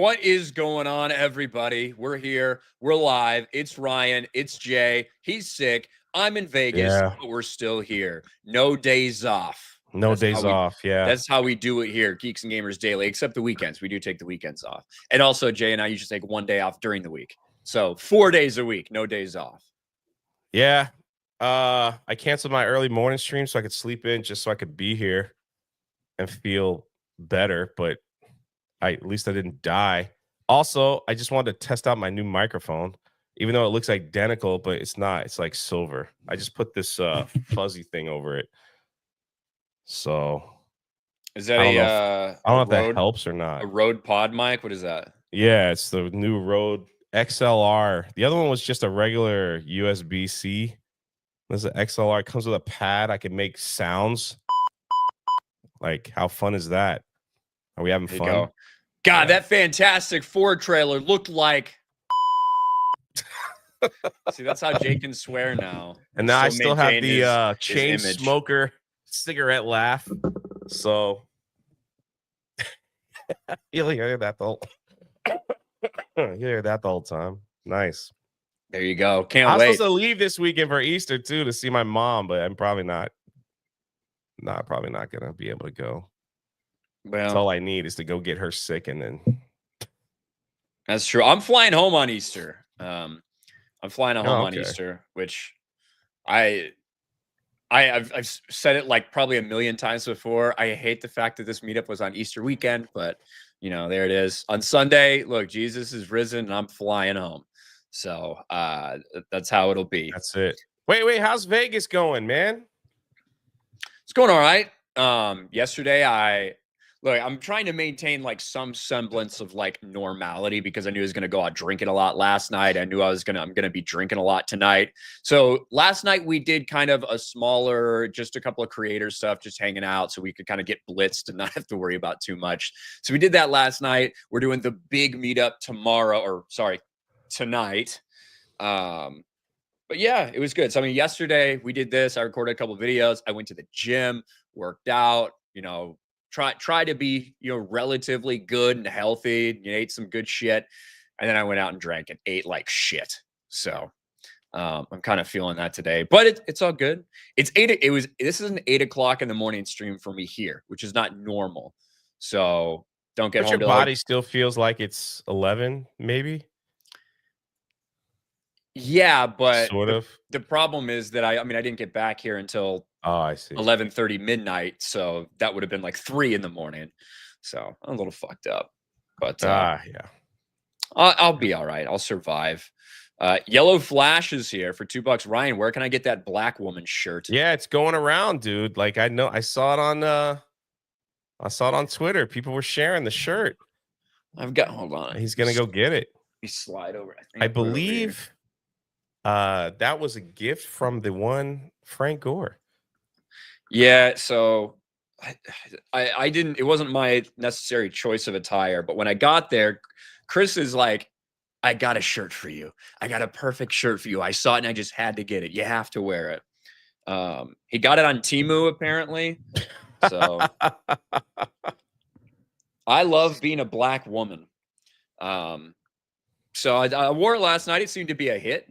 What is going on, everybody? We're here. We're live. It's Ryan. It's Jay. He's sick. I'm in Vegas, Yeah. but we're still here. No days off. No days off. Yeah. That's how we do it here, Geeks and Gamers Daily, except the weekends. We do take the weekends off. And also, Jay and I usually take one day off during the week. So 4 days a week, no days off. Yeah. I canceled my early morning stream so I could sleep in just so I could be here and feel better, but at least I didn't die. Also, I just wanted to test out my new microphone, even though it looks identical, but it's not. It's like silver. I just put this fuzzy thing over it. So is that I don't know if that helps or not. A Rode Pod mic? What is that? Yeah, it's the new Rode XLR. The other one was just a regular USB-C. There's an XLR. It comes with a pad. I can make sounds. Like, how fun is that? Are we having fun? God, yeah. That Fantastic Four trailer looked like. See, that's how Jake can swear now. And now I still have the chain smoker cigarette laugh. So you'll hear that the whole time. Nice. There you go. Can't wait. I'm supposed to leave this weekend for Easter too to see my mom, but I'm probably not gonna be able to go. Well, that's all I need is to go get her sick, and then that's true. I'm flying home on Easter. I'm flying home on Easter, which I've said it like probably a million times before. I hate the fact that this meetup was on Easter weekend, but you know, there it is. On Sunday, look, Jesus is risen and I'm flying home. So that's how it'll be. That's it. Wait, how's Vegas going, man? It's going all right. Yesterday I'm trying to maintain like some semblance of like normality because I knew I was going to go out drinking a lot last night. I knew I'm going to be drinking a lot tonight. So last night we did kind of a smaller, just a couple of creator stuff, just hanging out so we could kind of get blitzed and not have to worry about too much. So we did that last night. We're doing the big meetup tonight. But yeah, it was good. So I mean, yesterday we did this. I recorded a couple of videos. I went to the gym, worked out, try to be, relatively good and healthy. Ate some good shit. And then I went out and drank and ate like shit. So I'm kind of feeling that today, but it's all good. This is an 8 o'clock in the morning stream for me here, which is not normal. So don't get home. Your body still feels like it's 11, maybe. Yeah, but sort of. The problem is that I didn't get back here until I see 11:30 midnight, so that would have been like 3 in the morning. So I'm a little fucked up, but yeah, I'll be all right. I'll survive. Yellow Flash is here for $2. Ryan, where can I get that black woman shirt? Yeah, it's going around, dude. Like I know, I saw it on Twitter. People were sharing the shirt. Hold on. He's gonna go get it. We slide over. I believe. That was a gift from the one Frank Gore. Yeah, so I didn't. It wasn't my necessary choice of attire, but when I got there, Chris is like, "I got a shirt for you. I got a perfect shirt for you. I saw it and I just had to get it. You have to wear it." He got it on Temu apparently. So I love being a black woman. So I wore it last night. It seemed to be a hit.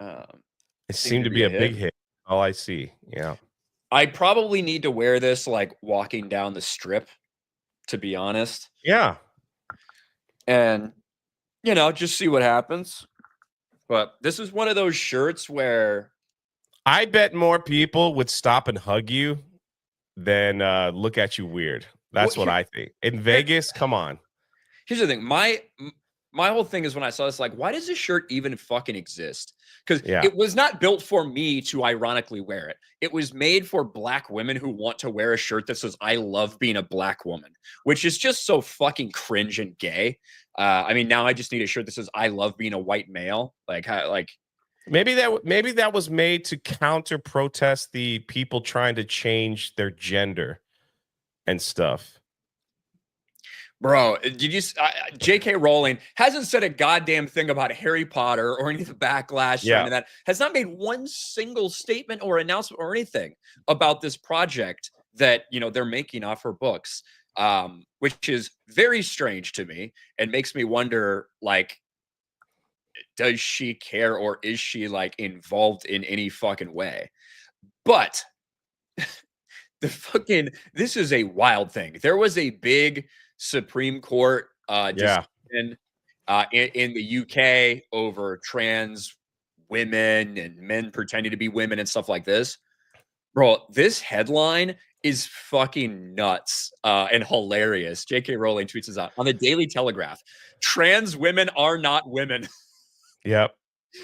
It seemed to be a big hit. All I see. Yeah. I probably need to wear this like walking down the strip, to be honest. Yeah. And, just see what happens. But this is one of those shirts where I bet more people would stop and hug you than look at you weird. That's what I think. In Vegas, come on. Here's the thing. My whole thing is when I saw this, like, why does this shirt even fucking exist? Because it was not built for me to ironically wear it. It was made for black women who want to wear a shirt that says, "I love being a black woman," which is just so fucking cringe and gay. Now I just need a shirt that says, "I love being a white male." Maybe that was made to counter protest the people trying to change their gender and stuff. Bro, did you? J.K. Rowling hasn't said a goddamn thing about Harry Potter or any of the backlash or any of that. Has not made one single statement or announcement or anything about this project that they're making off her books. which is very strange to me and makes me wonder, like, does she care or is she like involved in any fucking way? But the fucking this is a wild thing. There was a big Supreme Court Yeah. decision in the UK over trans women and men pretending to be women and stuff like this. Bro, this headline is fucking nuts and hilarious. J.K. Rowling tweets this out on the Daily Telegraph. Trans women are not women. Yep.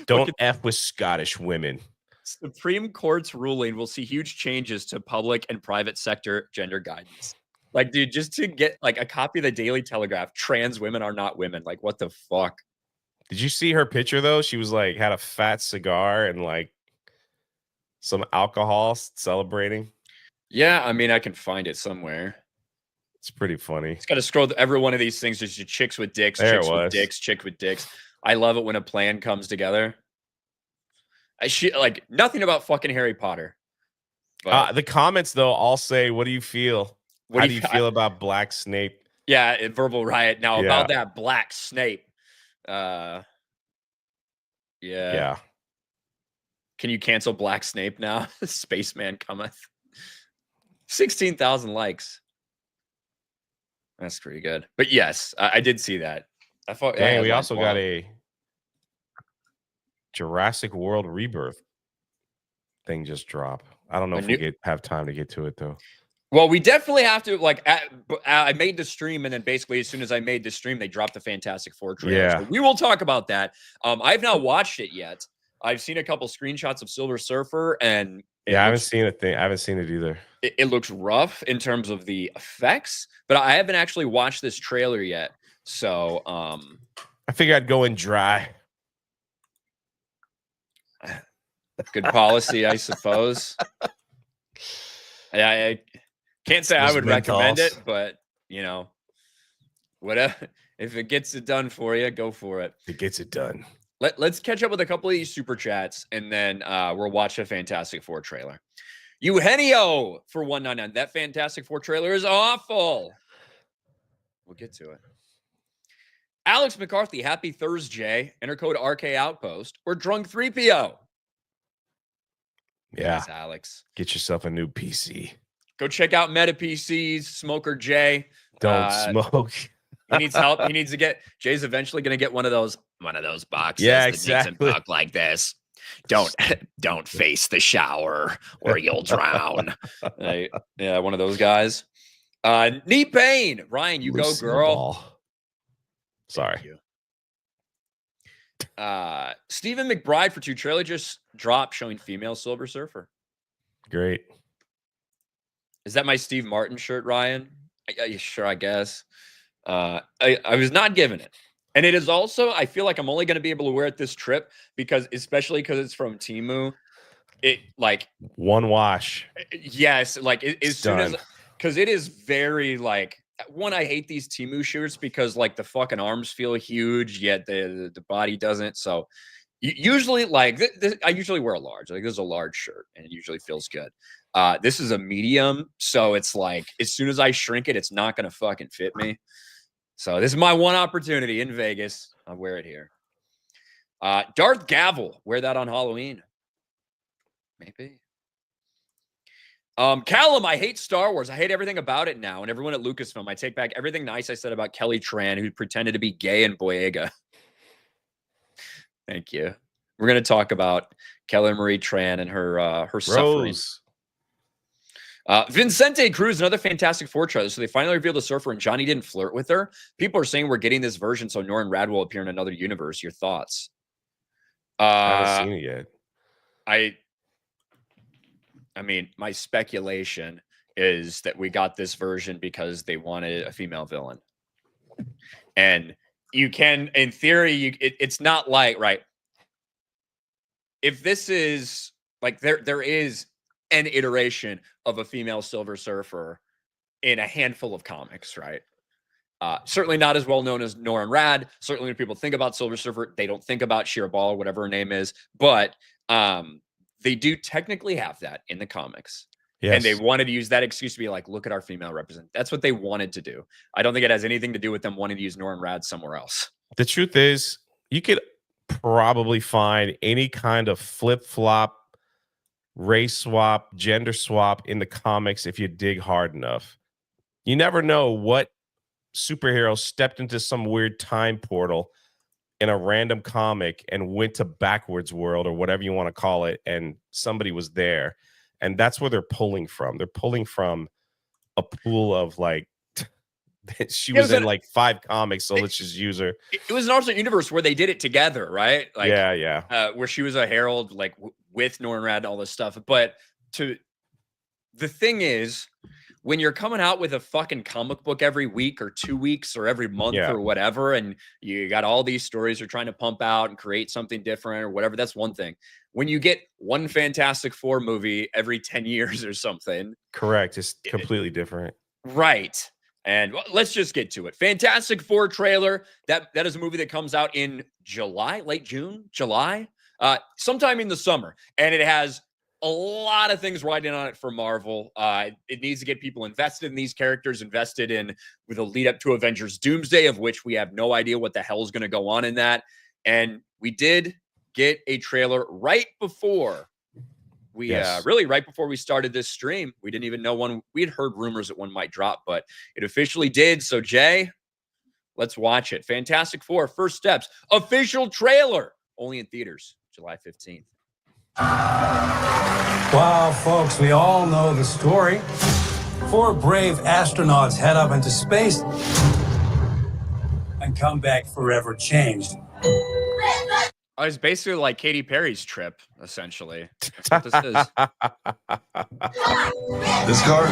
Don't Fucking F with Scottish women. Supreme Court's ruling will see huge changes to public and private sector gender guidance. Like, dude, just to get like a copy of the Daily Telegraph, trans women are not women. Like, what the fuck? Did you see her picture though? She was like had a fat cigar and like some alcohol celebrating. Yeah, I mean, I can find it somewhere. It's pretty funny. It's got to scroll every one of these things. There's your chicks with dicks, There chicks it with was. dicks, chick with dicks. I love it when a plan comes together. She like nothing about fucking Harry Potter. But The comments though all say, "What do you feel? what How do do you you feel about Black Snape?" Yeah, verbal riot. Now Yeah. about that black Snape. Yeah. Yeah. Can you cancel Black Snape now? Spaceman cometh. 16,000 likes. That's pretty good. But yes, I did see that. I thought Dang, we also got a Jurassic World Rebirth thing just drop. I don't know if we have time to get to it though. Well, we definitely have to like. I made the stream, and then basically as soon as I made the stream, they dropped the Fantastic Four trailer. Yeah. So we will talk about that. I've not watched it yet. I've seen a couple screenshots of Silver Surfer, and yeah, I haven't seen a thing. I haven't seen it either. It looks rough in terms of the effects, but I haven't actually watched this trailer yet. So, I figured I'd go in dry. Good policy, I suppose. I can't say I would recommend it, but you know, whatever. If it gets it done for you, go for it. It gets it done. Let's catch up with a couple of these super chats, and then we'll watch a Fantastic Four trailer. Eugenio for 199. That Fantastic Four trailer is awful. We'll get to it. Alex McCarthy, happy Thursday. Enter code RK Outpost or Drunk 3PO. Yeah, yes, Alex. Get yourself a new PC. Go check out Meta PCs. Smoker Jay. Don't smoke. He needs help. He needs to get. Jay's eventually going to get one of those boxes. Yeah, that exactly. makes him talk like this. Don't face the shower or you'll drown. Yeah, one of those guys. Knee pain. Ryan, you go, girl. Sorry. Stephen McBride for 2 trailer just dropped showing female Silver Surfer. Great. Is that my Steve Martin shirt, Ryan? Sure, I guess. I was not given it. And it is also, I feel like I'm only going to be able to wear it this trip because, especially because it's from Temu. It like one wash. Yes, like as soon as, because it is very like, one, I hate these Temu shirts because like the fucking arms feel huge, yet the body doesn't. So usually like I usually wear a large. Like this is a large shirt and it usually feels good. This is a medium, so it's like as soon as I shrink it, it's not gonna fucking fit me. So this is my one opportunity in Vegas. I'll wear it here. Darth Gavel, wear that on Halloween. Maybe. Callum, I hate Star Wars. I hate everything about it now. And everyone at Lucasfilm, I take back everything nice I said about Kelly Tran, who pretended to be gay in Boyega. Thank you. We're going to talk about Kelly Marie Tran and her suffering. Vincente Cruz, another Fantastic Four trailer. So they finally revealed the surfer and Johnny didn't flirt with her. People are saying we're getting this version so Norrin Rad will appear in another universe. Your thoughts? I haven't seen it yet. I mean, my speculation is that we got this version because they wanted a female villain. And you can, in theory, it's not like, right. If this is like, there is an iteration of a female Silver Surfer in a handful of comics, right? Certainly not as well known as Norrin Rad. Certainly when people think about Silver Surfer, they don't think about Shira Ball, whatever her name is. But they do technically have that in the comics. And they Yes. wanted to use that excuse to be like, look at our female represent. That's what they wanted to do. I don't think it has anything to do with them wanting to use Norrin Rad somewhere else. The truth is, you could probably find any kind of flip flop, race swap, gender swap in the comics if you dig hard enough. You never know what superhero stepped into some weird time portal in a random comic and went to backwards world or whatever you want to call it, and somebody was there. And that's where they're pulling from. They're pulling from a pool of like she was in like 5 comics, so let's just use her. It was an alternate universe where they did it together, right? Like, yeah. Where she was a herald, like with Norrin Rad and all this stuff. But the thing is, when you're coming out with a fucking comic book every week or 2 weeks or every month or whatever, and you got all these stories you're trying to pump out and create something different or whatever, that's one thing. When you get one Fantastic Four movie every 10 years or something. Correct. It's completely different. Right. And let's just get to it. Fantastic Four trailer. That is a movie that comes out in July, late June, July, sometime in the summer. And it has a lot of things riding on it for Marvel. It needs to get people invested in these characters, invested in with a lead up to Avengers Doomsday, of which we have no idea what the hell is going to go on in that. And we did get a trailer right before really right before we started this stream. We didn't even know when. We had heard rumors that one might drop, but it officially did. So Jay, let's watch it. Fantastic Four, First Steps, official trailer, only in theaters, July 15th. Wow, folks, we all know the story. 4 brave astronauts head up into space and come back forever changed. It's basically like Katy Perry's trip, essentially. That's what this is. This car?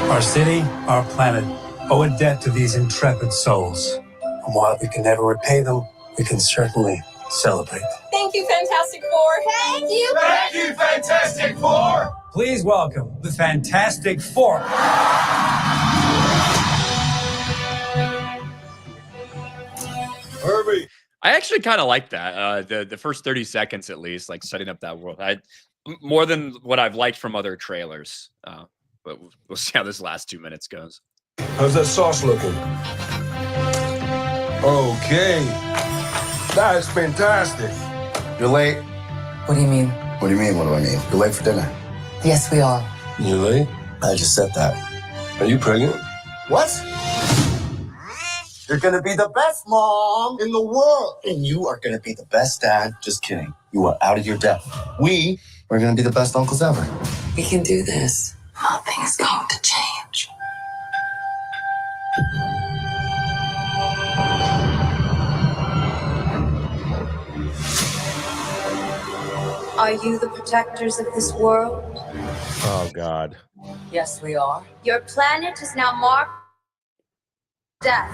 Our city, our planet, owe a debt to these intrepid souls. And while we can never repay them, we can certainly celebrate. Thank you, Fantastic Four. Thank you. Thank you, Fantastic Four! Please welcome the Fantastic Four. Herbie. I actually kind of like that. The first 30 seconds, at least, like setting up that world. More than what I've liked from other trailers. But we'll see how this last 2 minutes goes. How's that sauce looking? Okay. That is fantastic. You're late. What do you mean? What do you mean, what do I mean? You're late for dinner. Yes, we are. You late? I just said that. Are you pregnant? What? You're gonna be the best mom in the world. And you are gonna be the best dad. Just kidding. You are out of your depth. We are gonna be the best uncles ever. We can do this. Nothing is going to change. Are you the protectors of this world? Oh, God. Yes, we are. Your planet is now marked death.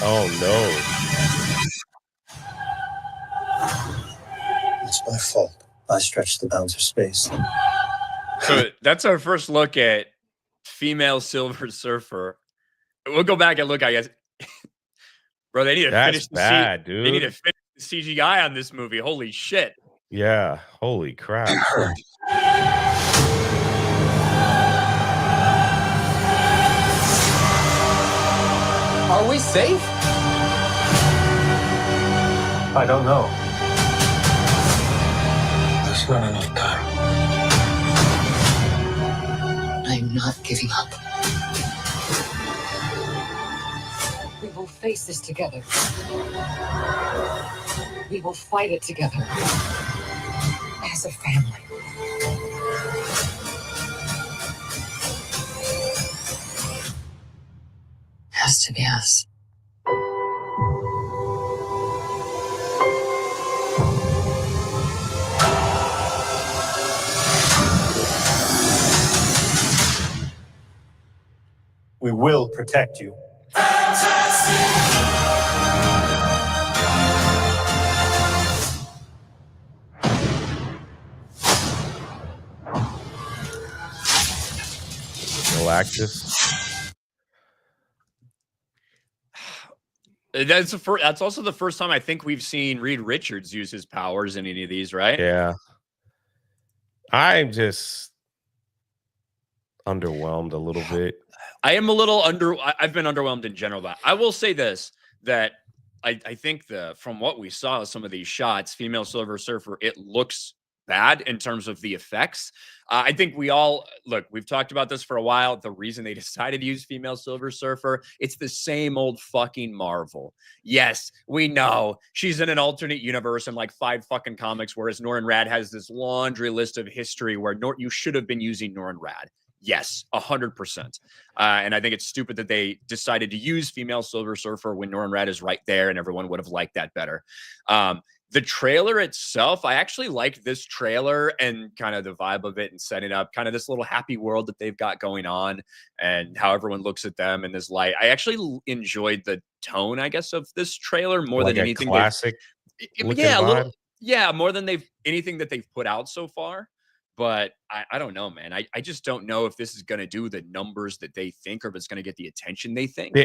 Oh, no. It's my fault. I stretched the bounds of space. So that's our first look at female Silver Surfer. We'll go back and look, I guess. Bro, they need to finish bad, dude. They need to finish the CGI on this movie. Holy shit. Yeah. Holy crap. Are we safe? I don't know. There's not enough time. I'm not giving up. We will face this together. We will fight it together. As a family. Has to be us. We will protect you. Galactus. That's also the first time I think we've seen Reed Richards use his powers in any of these, right? Yeah. I'm just underwhelmed a little bit. I am a little I've been underwhelmed in general, but I will say this, that I think from what we saw of some of these shots, female Silver Surfer, it looks bad in terms of the effects. I think we've talked about this for a while. The reason they decided to use female Silver Surfer, it's the same old fucking Marvel. Yes, we know she's in an alternate universe in like 5 fucking comics, whereas Norrin Rad has this laundry list of history where you should have been using Norrin Rad. Yes, 100%. And I think it's stupid that they decided to use female Silver Surfer when Norrin Rad is right there, and everyone would have liked that better. The trailer itself, I actually liked this trailer and kind of the vibe of it and setting up kind of this little happy world that they've got going on and how everyone looks at them in this light. I actually enjoyed the tone, I guess, of this trailer more Like than a anything. classic looking Yeah, a vibe. little. Yeah, more than anything that they've put out so far. But I don't know, man. I just don't know if this is going to do the numbers that they think or if it's going to get the attention they think.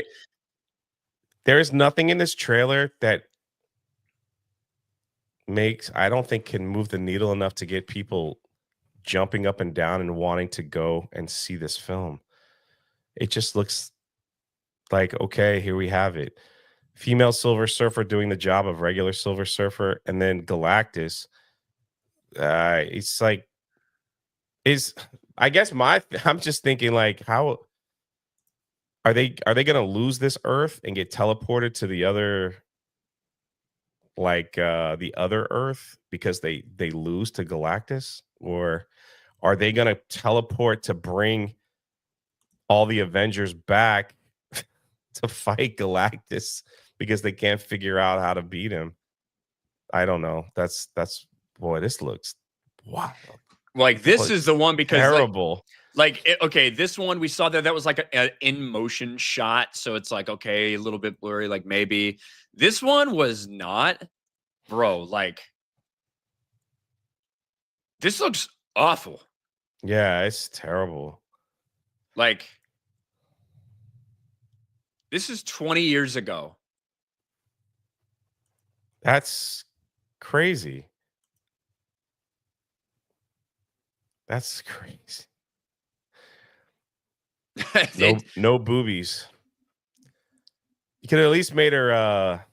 There is nothing in this trailer that I don't think can move the needle enough to get people jumping up and down and wanting to go and see this film. It just looks like, okay, here we have it. Female Silver Surfer doing the job of regular Silver Surfer, and then Galactus. It's like, I guess I'm just thinking, like, how are they gonna lose this Earth and get teleported to the other, like the other Earth, because they lose to Galactus? Or are they gonna teleport to bring all the Avengers back to fight Galactus because they can't figure out how to beat him? I don't know. That's boy, this looks wild. Like, this is the one because terrible. Okay, this one we saw that was like an in motion shot, so it's like, okay, a little bit blurry, like maybe. This one was not, bro. Like, this looks awful. Yeah, it's terrible. Like, this is 20 years ago. That's crazy. That's crazy. No boobies. You could have at least made her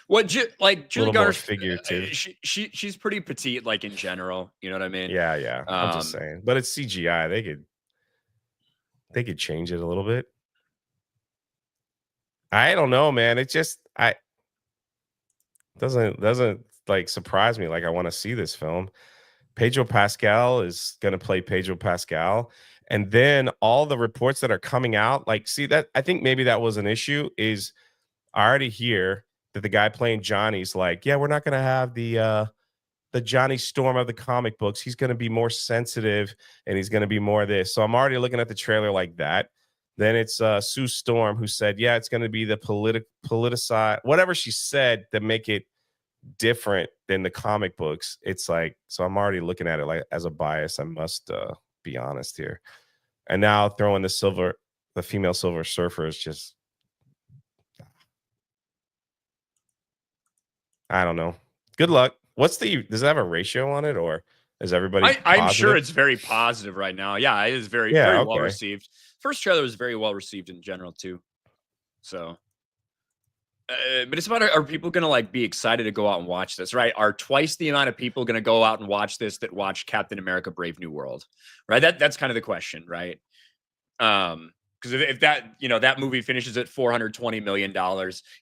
What Julie Garner's figurative. She's pretty petite, like, in general. You know what I mean? Yeah. I'm just saying. But it's CGI. They could change it a little bit. I don't know, man. It just doesn't like surprise me. Like, I want to see this film. Pedro Pascal is going to play Pedro Pascal. And then all the reports that are coming out, like, see, that I think maybe that was an issue, is I already hear that the guy playing Johnny's like, yeah, we're not going to have the Johnny Storm of the comic books. He's going to be more sensitive and he's going to be more this. So I'm already looking at the trailer like that. Then it's Sue Storm who said, yeah, it's going to be the politicized, whatever she said, to make it different than the comic books. It's like, so I'm already looking at it like as a bias. I must be honest here. And now throwing the female Silver Surfer is just, I don't know. Good luck. Does it have a ratio on it, or is everybody? I'm sure it's very positive right now. Yeah, it is very well received. First trailer was very well received in general too. So, but it's about, are people going to like be excited to go out and watch this? Right? Are twice the amount of people going to go out and watch this that watch Captain America: Brave New World? Right? That's kind of the question, right? Because if that movie finishes at $420 million,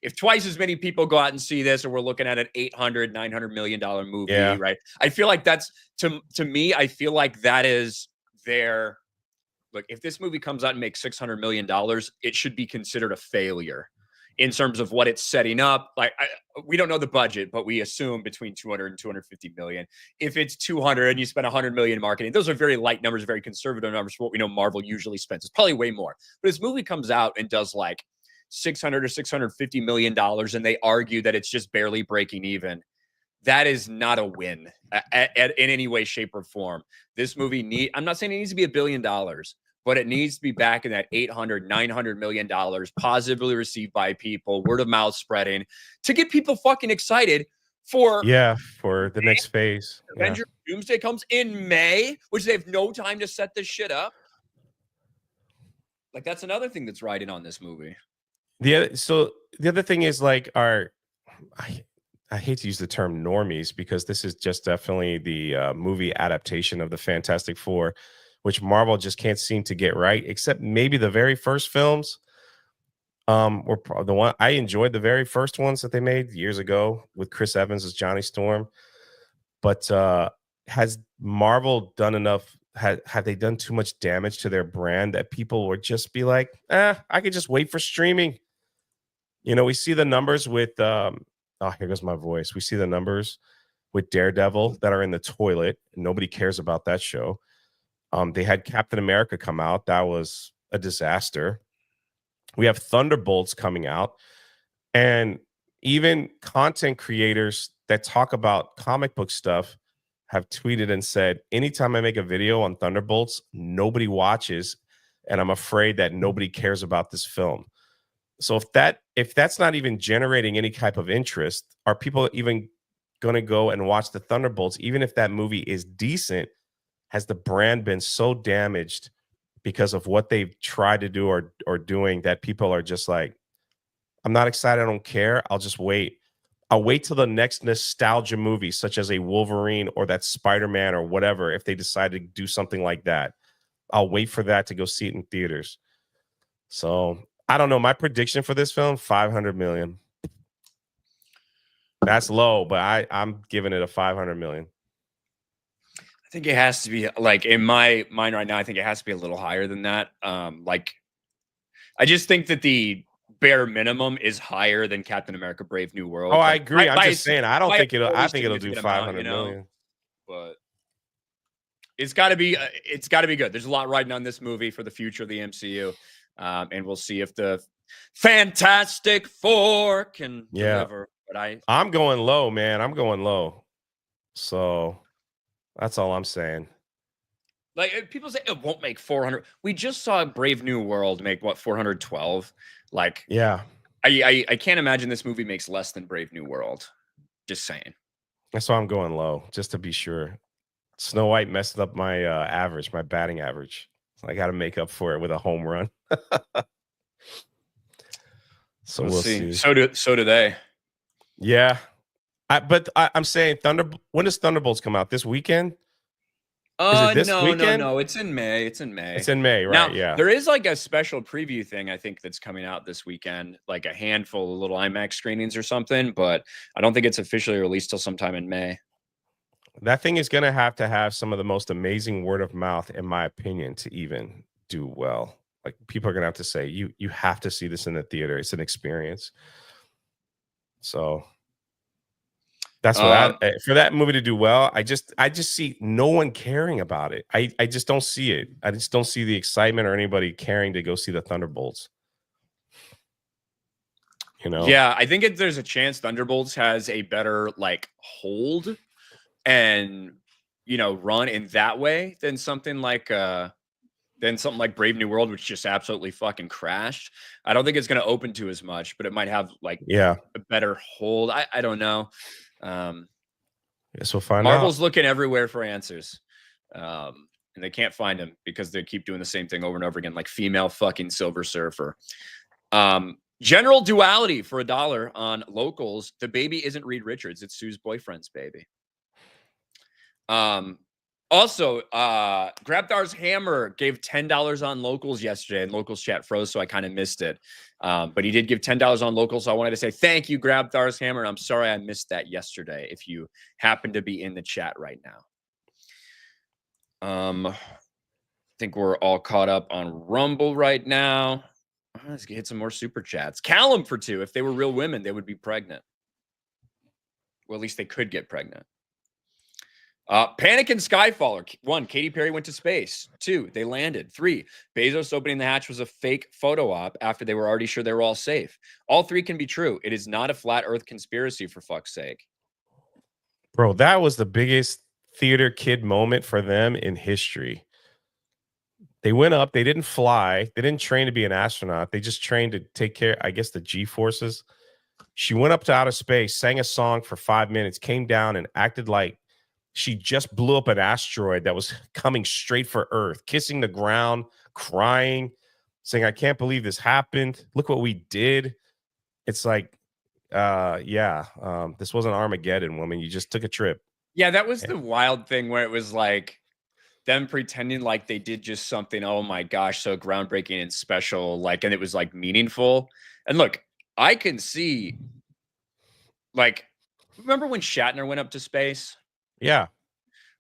if twice as many people go out and see this, or we're looking at an $800-900 million movie, right? I feel like that's, to me, I feel like that is their, look, if this movie comes out and makes $600 million, it should be considered a failure in terms of what it's setting up. Like, we don't know the budget, but we assume between 200 and 250 million. If it's 200 and you spend 100 million in marketing, those are very light numbers, very conservative numbers for what we know Marvel usually spends. It's probably way more. But this movie comes out and does like 600 or 650 million dollars, and they argue that it's just barely breaking even. That is not a win in any way, shape, or form. This movie I'm not saying it needs to be $1 billion, but it needs to be back in that 800, $900 million, positively received by people, word of mouth spreading to get people fucking excited for Yeah, for the next phase. Yeah. Avengers Doomsday comes in May, which they have no time to set this shit up. Like, that's another thing that's riding on this movie. So the other thing is like I, I hate to use the term normies because this is just definitely the movie adaptation of the Fantastic Four, which Marvel just can't seem to get right, except maybe the very first films. The one I enjoyed the very first ones that they made years ago with Chris Evans as Johnny Storm. But has Marvel done enough? Have they done too much damage to their brand that people would just be like, I could just wait for streaming? You know, we see the numbers with oh, here goes my voice. We see the numbers with Daredevil that are in the toilet. Nobody cares about that show. They had Captain America come out. That was a disaster. We have Thunderbolts coming out. And even content creators that talk about comic book stuff have tweeted and said, anytime I make a video on Thunderbolts, nobody watches. And I'm afraid that nobody cares about this film. So if that's not even generating any type of interest, are people even going to go and watch the Thunderbolts, even if that movie is decent? Has the brand been so damaged because of what they've tried to do or doing that people are just like, I'm not excited. I don't care. I'll just wait. I'll wait till the next nostalgia movie, such as a Wolverine or that Spider-Man or whatever. If they decide to do something like that, I'll wait for that to go see it in theaters. So I don't know. My prediction for this film, 500 million. That's low, but I'm giving it a 500 million. I think it has to be like in my mind right now. I think it has to be a little higher than that. Like, I just think that the bare minimum is higher than Captain America: Brave New World. Oh, I Like, agree. I'm by just saying. I don't by think a I think it'll do significant 500 amount, million. But it's got to be. It's got to be good. There's a lot riding on this movie for the future of the MCU, and we'll see if the Fantastic Four can deliver. But I'm going low, man. I'm going low. So that's all I'm saying. Like, people say it won't make 400. We just saw Brave New World make what, 412. Like, Yeah, I can't imagine this movie makes less than Brave New World. Just saying. that's why I'm going low, just to be sure. Snow White messed up my average, my batting average. So I got to make up for it with a home run. So we'll see. So do they. Yeah, but I'm saying when does Thunderbolts come out? This weekend? Is it this weekend? No. It's in May. It's in May. It's in May, right? Now, Yeah. there is like a special preview thing, I think, that's coming out this weekend, like a handful of little IMAX screenings or something, but I don't think it's officially released till sometime in May. That thing is going to have some of the most amazing word of mouth, in my opinion, to even do well. Like, people are going to have to say, you have to see this in the theater. It's an experience. So that's what for that movie to do well, I just see no one caring about it. I just don't see it. I just don't see the excitement or anybody caring to go see the Thunderbolts. You know? Yeah, I think there's a chance Thunderbolts has a better like hold and run in that way than something like Brave New World, which just absolutely fucking crashed. I don't think it's going to open to as much, but it might have like a better hold. I don't know. Guess we'll find Marvel's out. looking everywhere for answers, and they can't find them because they keep doing the same thing over and over again, like female fucking Silver Surfer. General duality for $1 on Locals. The baby isn't Reed Richards; it's Sue's boyfriend's baby. Also, Grabthar's Hammer gave $10 on Locals yesterday, and Locals chat froze, so I kind of missed it. But he did give $10 on Locals, so I wanted to say thank you, Grabthar's Hammer. And I'm sorry I missed that yesterday if you happen to be in the chat right now. I think we're all caught up on Rumble right now. Let's get some more super chats. Callum for 2. If they were real women, they would be pregnant. Well, at least they could get pregnant. Panic in Skyfall. 1, Katy Perry went to space. 2, they landed. 3, Bezos opening the hatch was a fake photo op after they were already sure they were all safe. All 3 can be true. It is not a flat earth conspiracy, for fuck's sake. Bro, that was the biggest theater kid moment for them in history. They went up. They didn't fly. They didn't train to be an astronaut. They just trained to take care, I guess, the G forces. She went up to outer space, sang a song for 5 minutes, came down and acted like she just blew up an asteroid that was coming straight for Earth, kissing the ground, crying, saying, I can't believe this happened. Look what we did. It's like, this wasn't Armageddon, woman. You just took a trip. Yeah, that was the wild thing where it was like them pretending like they did just something, oh my gosh, so groundbreaking and special, like, and it was like meaningful. And look, I can see, like, remember when Shatner went up to space? Yeah.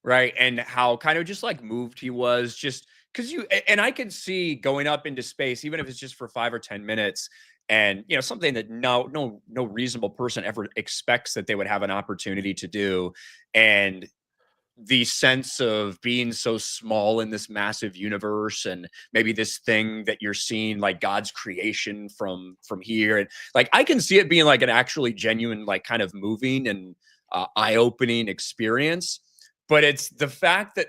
Right. And how kind of just like moved he was, just because and I can see going up into space, even if it's just for 5 or 10 minutes. And, something that no reasonable person ever expects that they would have an opportunity to do. And the sense of being so small in this massive universe, and maybe this thing that you're seeing, like God's creation from here. And like, I can see it being like an actually genuine, like kind of moving and eye-opening experience. But it's the fact that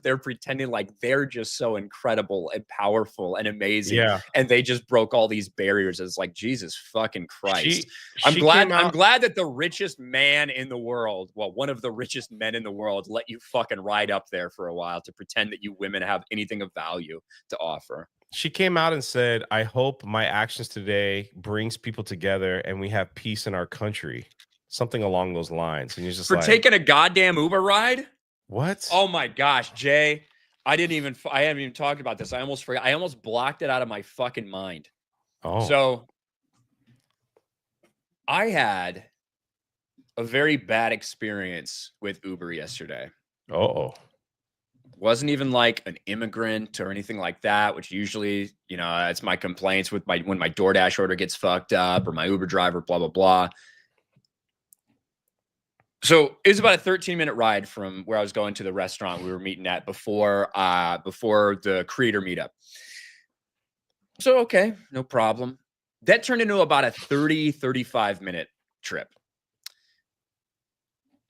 they're pretending like they're just so incredible and powerful and amazing. Yeah. And they just broke all these barriers. It's like, Jesus fucking Christ. I'm She glad came out- that the richest man in the world, well, one of the richest men in the world, let you fucking ride up there for a while to pretend that you women have anything of value to offer. She came out and said, I hope my actions today brings people together and we have peace in our country. Something along those lines. And you're just For like, taking a goddamn Uber ride? what? Oh my gosh, Jay. I haven't even talked about this. I almost forgot. I almost blocked it out of my fucking mind. Oh. So I had a very bad experience with Uber yesterday. Oh. Wasn't even like an immigrant or anything like that, which usually, that's my complaints with when my DoorDash order gets fucked up or my Uber driver, blah, blah, blah. So it was about a 13-minute ride from where I was going to the restaurant we were meeting at before the creator meetup. So, okay, no problem. That turned into about a 35-minute trip.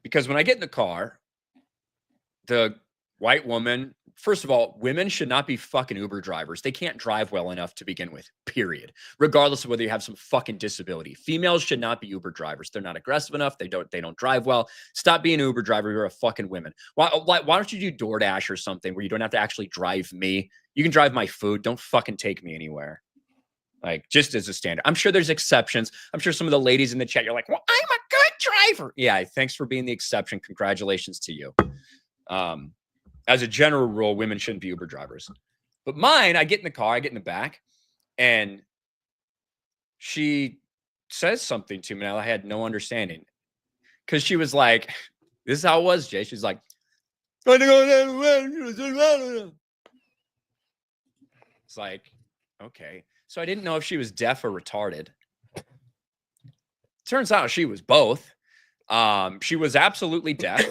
Because when I get in the car, the white woman, first of all, women should not be fucking Uber drivers. They can't drive well enough to begin with, period. Regardless of whether you have some fucking disability. Females should not be Uber drivers. They're not aggressive enough. They don't drive well. Stop being an Uber driver. You're a fucking woman. Why don't you do DoorDash or something where you don't have to actually drive me? You can drive my food. Don't fucking take me anywhere. Like, just as a standard. I'm sure there's exceptions. I'm sure some of the ladies in the chat, you're like, well, I'm a good driver. Yeah, thanks for being the exception. Congratulations to you. As a general rule, women shouldn't be Uber drivers. But mine, I get in the car, I get in the back, and she says something to me, and I had no understanding. Because she was like, this is how it was, Jay. She's like, it's like, okay. So I didn't know if she was deaf or retarded. Turns out she was both. She was absolutely deaf.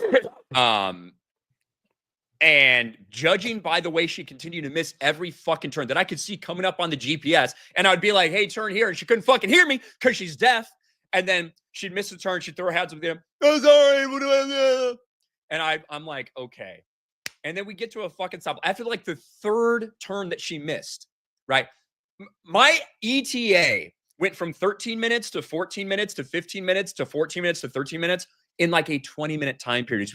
And judging by the way she continued to miss every fucking turn that I could see coming up on the GPS, and I'd be like, hey, turn here. And she couldn't fucking hear me because she's deaf. And then she'd miss a turn. She'd throw her hands up there. Oh, sorry. What do I do? And I'm like, okay. And then we get to a fucking stop. After like the third turn that she missed, right? My ETA went from 13 minutes to 14 minutes to 15 minutes to 14 minutes to 13 minutes in like a 20-minute time period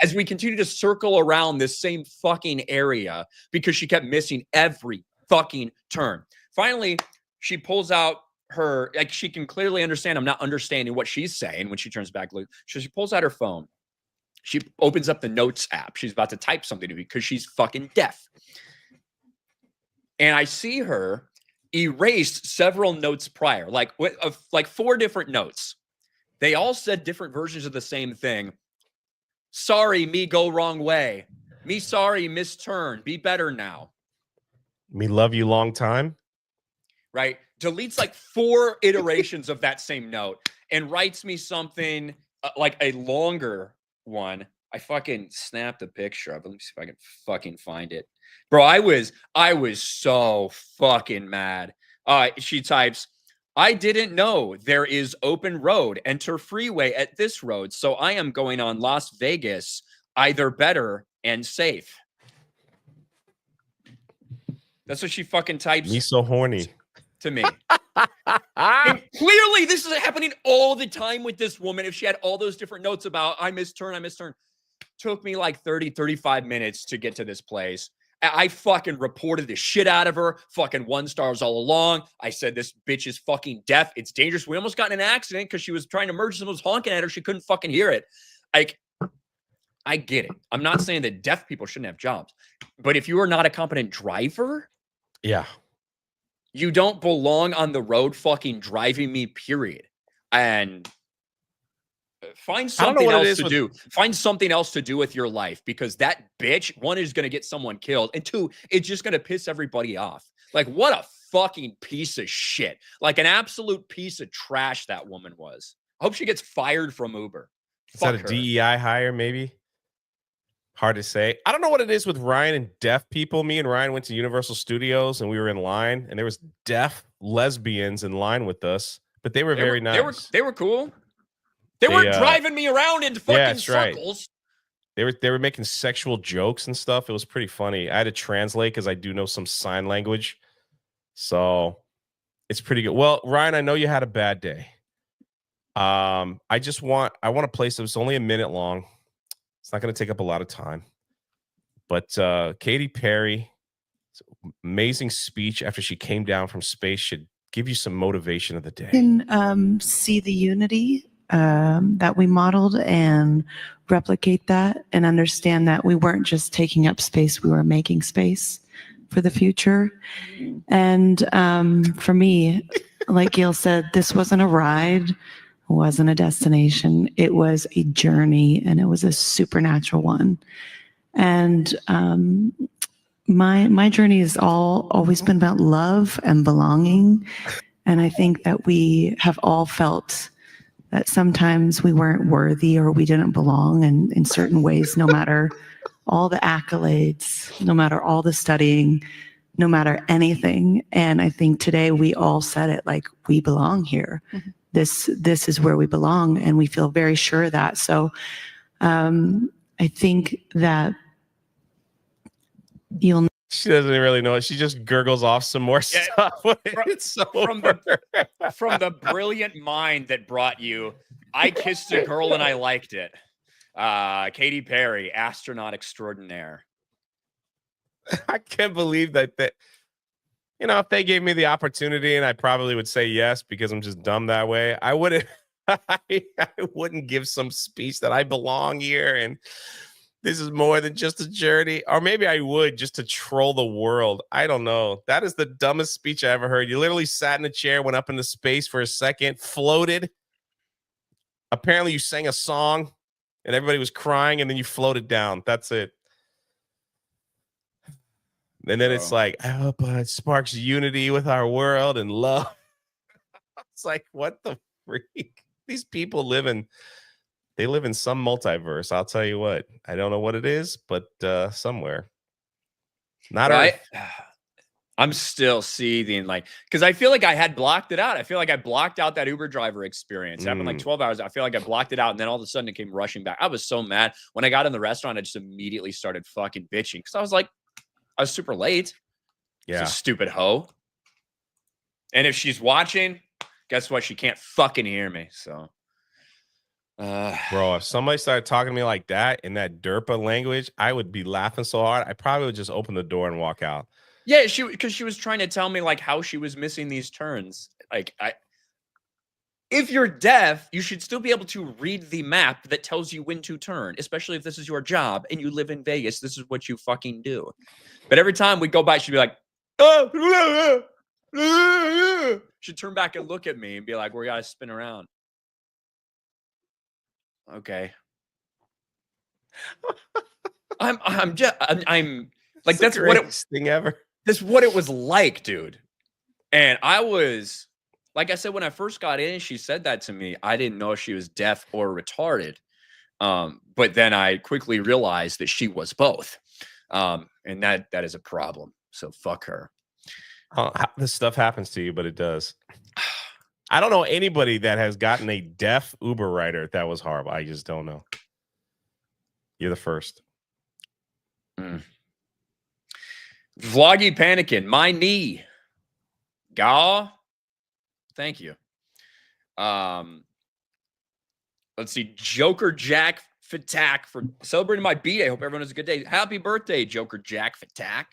as we continue to circle around this same fucking area because she kept missing every fucking turn. Finally, she pulls out her, like, she can clearly understand I'm not understanding what she's saying when she turns back. So she pulls out her phone. She opens up the notes app. She's about to type something to me because she's fucking deaf. And I see her erased several notes prior, like 4 different notes. They all said different versions of the same thing. Sorry, me go wrong way. Me sorry, misturn. Be better now. Me love you long time. Right? Deletes like 4 iterations of that same note and writes me something like a longer one. I fucking snapped a picture of it. Let me see if I can fucking find it. Bro, I was so fucking mad. She types, I didn't know there is open road. Enter freeway at this road. So I am going on Las Vegas, either better and safe. That's what she fucking types Me so horny. to me. And clearly this is happening all the time with this woman. If she had all those different notes about I missed turn. Took me like 30, 35 minutes to get to this place. I fucking reported the shit out of her. Fucking 1 stars all along. I said, this bitch is fucking deaf. It's dangerous. We almost got in an accident because she was trying to merge. Someone was honking at her. She couldn't fucking hear it. Like, I get it. I'm not saying that deaf people shouldn't have jobs. But if you are not a competent driver, yeah, you don't belong on the road fucking driving me, period. And find something else to do. Find something else to do with your life, because that bitch, 1, is going to get someone killed, and 2, it's just going to piss everybody off. Like, what a fucking piece of shit. Like an absolute piece of trash that woman was. I hope she gets fired from Uber. Is that a DEI hire, maybe? Hard to say. I don't know what it is with Ryan and deaf people. Me and Ryan went to Universal Studios, and we were in line, and there was deaf lesbians in line with us, but they were very nice. They were cool. They weren't driving me around in fucking circles. Right. They were making sexual jokes and stuff. It was pretty funny. I had to translate because I do know some sign language. So it's pretty good. Well, Ryan, I know you had a bad day. I want a place that was only a minute long. It's not going to take up a lot of time. But Katy Perry, amazing speech after she came down from space, should give you some motivation of the day. Can see the unity that we modeled and replicate that, and understand that we weren't just taking up space, we were making space for the future. And for me, like Gail said, this wasn't a ride, wasn't a destination. It was a journey, and it was a supernatural one. And my journey has always been about love and belonging. And I think that we have all felt that sometimes we weren't worthy or we didn't belong in certain ways, no matter all the accolades, no matter all the studying, no matter anything. And I think today we all said it, like, we belong here. Mm-hmm. This is where we belong, and we feel very sure of that. So I think that she doesn't really know it. She just gurgles off some more stuff. From the brilliant mind that brought you, I kissed a girl and I liked it. Katy Perry, astronaut extraordinaire. I can't believe that. You know, if they gave me the opportunity, and I probably would say yes because I'm just dumb that way, I wouldn't. I wouldn't give some speech that I belong here and this is more than just a journey. Or maybe I would, just to troll the world. I don't know. That is the dumbest speech I ever heard. You literally sat in a chair, went up into space for a second, floated. Apparently you sang a song and everybody was crying, and then you floated down. That's it. And then it's like, I hope it sparks unity with our world and love. It's like, what the freak? These people live in some multiverse. I'll tell you what. I don't know what it is, but somewhere. Not right. I'm still seething, like, because I feel like I had blocked it out. I feel like I blocked out that Uber driver experience. It happened like 12 hours. I feel like I blocked it out, and then all of a sudden it came rushing back. I was so mad. When I got in the restaurant, I just immediately started fucking bitching because I was like, I was super late. Yeah. It's a stupid hoe. And if she's watching, guess what? She can't fucking hear me. So, bro, if somebody started talking to me like that in that derpa language, I would be laughing so hard. I probably would just open the door and walk out. Yeah, because she was trying to tell me like how she was missing these turns. Like, if you're deaf, you should still be able to read the map that tells you when to turn, especially if this is your job and you live in Vegas. This is what you fucking do. But every time we go by, she'd be like, oh, she'd turn back and look at me and be like, we got to spin around. Okay. I'm like, that's what thing ever. That's what it was like, dude. And I was, like I said, when I first got in, she said that to me. I didn't know if she was deaf or retarded. But then I quickly realized that she was both. And that is a problem. So fuck her. This stuff happens to you, but it does. I don't know anybody that has gotten a deaf Uber rider that was horrible. I just don't know. You're the first. Vloggy Panicking, my knee. Gaw. Thank you. Let's see. Joker Jack Fatak for celebrating my B-Day. Hope everyone has a good day. Happy birthday, Joker Jack Fatak.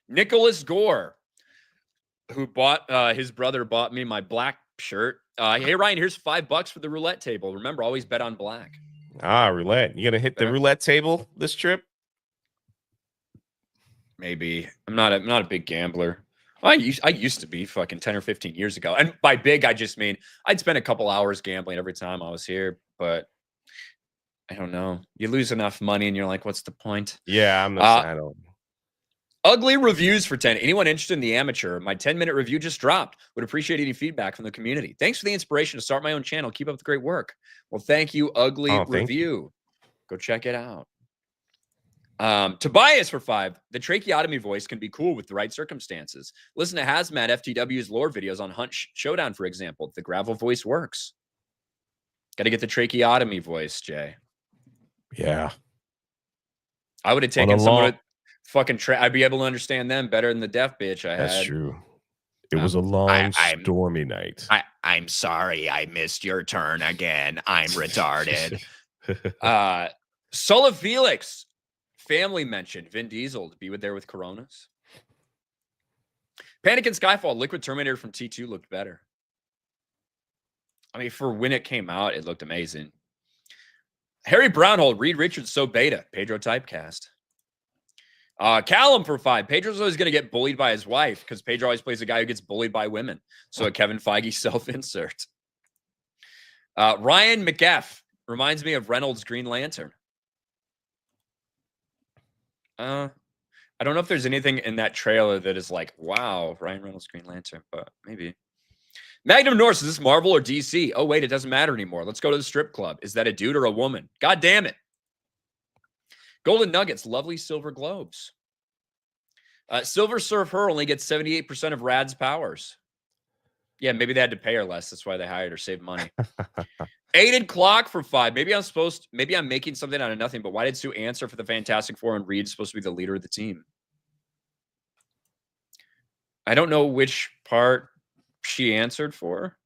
Nicholas Gore, who bought his brother bought me my black shirt. Hey Ryan, here's $5 for the roulette table. Remember, always bet on black. Ah, roulette. You gonna hit the roulette table this trip? Maybe. I'm not a big gambler. I used to be fucking 10 or 15 years ago. And by big, I just mean I'd spend a couple hours gambling every time I was here, but I don't know. You lose enough money and you're like, what's the point? Yeah, I'm not. I don't. Ugly reviews for 10. Anyone interested in the amateur? My 10-minute review just dropped. Would appreciate any feedback from the community. Thanks for the inspiration to start my own channel. Keep up the great work. Well, thank you, Ugly Review. Go check it out. Tobias for 5. The tracheotomy voice can be cool with the right circumstances. Listen to Hazmat FTW's lore videos on Hunt Showdown, for example. The gravel voice works. Got to get the tracheotomy voice, Jay. Yeah. I would have taken someone with fucking I'd be able to understand them better than the deaf bitch I had. That's true. It was a long, stormy night. I'm sorry I missed your turn again. I'm retarded. Sulla Felix. Family mentioned Vin Diesel to be there with Coronas. Panic and Skyfall. Liquid Terminator from T2 looked better. I mean, for when it came out, it looked amazing. Harry Brownhold. Reed Richards so beta. Pedro typecast. Callum for 5. Pedro's always going to get bullied by his wife because Pedro always plays a guy who gets bullied by women. So a Kevin Feige self-insert. Ryan McGeff reminds me of Reynolds' Green Lantern. I don't know if there's anything in that trailer that is like, wow, Ryan Reynolds Green Lantern, but maybe. Magnum Norse, is this Marvel or DC? Oh, wait, it doesn't matter anymore. Let's go to the strip club. Is that a dude or a woman? God damn it. Golden Nuggets, lovely silver globes. Silver Surf Her only gets 78% of Rad's powers. Yeah, maybe they had to pay her less. That's why they hired her, save money. Aided Clock for 5. Maybe I'm making something out of nothing, but why did Sue answer for the Fantastic Four and Reed's supposed to be the leader of the team? I don't know which part she answered for.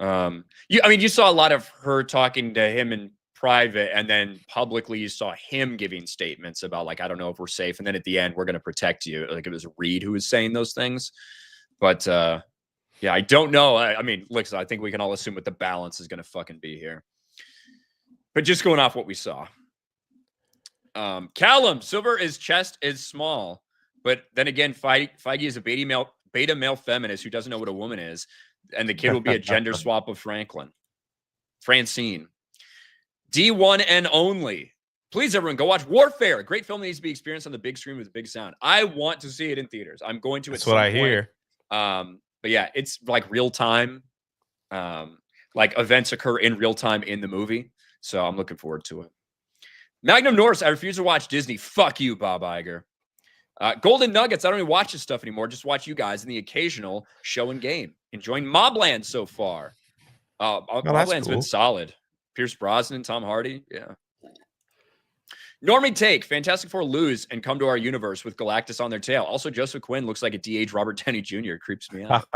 You saw a lot of her talking to him in private, and then publicly you saw him giving statements about like, I don't know if we're safe. And then at the end, we're going to protect you. Like it was Reed who was saying those things. But yeah, I don't know. I mean, listen, I think we can all assume what the balance is going to fucking be here. But just going off what we saw. Callum, Silver's chest is small. But then again, Feige is a beta male feminist who doesn't know what a woman is. And the kid will be a gender swap of Francine. D1 and only. Please, everyone, go watch Warfare. A great film that needs to be experienced on the big screen with big sound. I want to see it in theaters. I'm going to. That's what I hear. But yeah, it's like real time. Like events occur in real time in the movie. So I'm looking forward to it. Magnum Norse, I refuse to watch Disney. Fuck you, Bob Iger. Golden Nuggets, I don't even watch this stuff anymore. Just watch you guys in the occasional show and game. Enjoying Mobland so far. Mobland's been solid. Pierce Brosnan, Tom Hardy. Yeah. Normie Take. Fantastic Four lose and come to our universe with Galactus on their tail. Also, Joseph Quinn looks like a DH Robert Downey Jr. It creeps me out.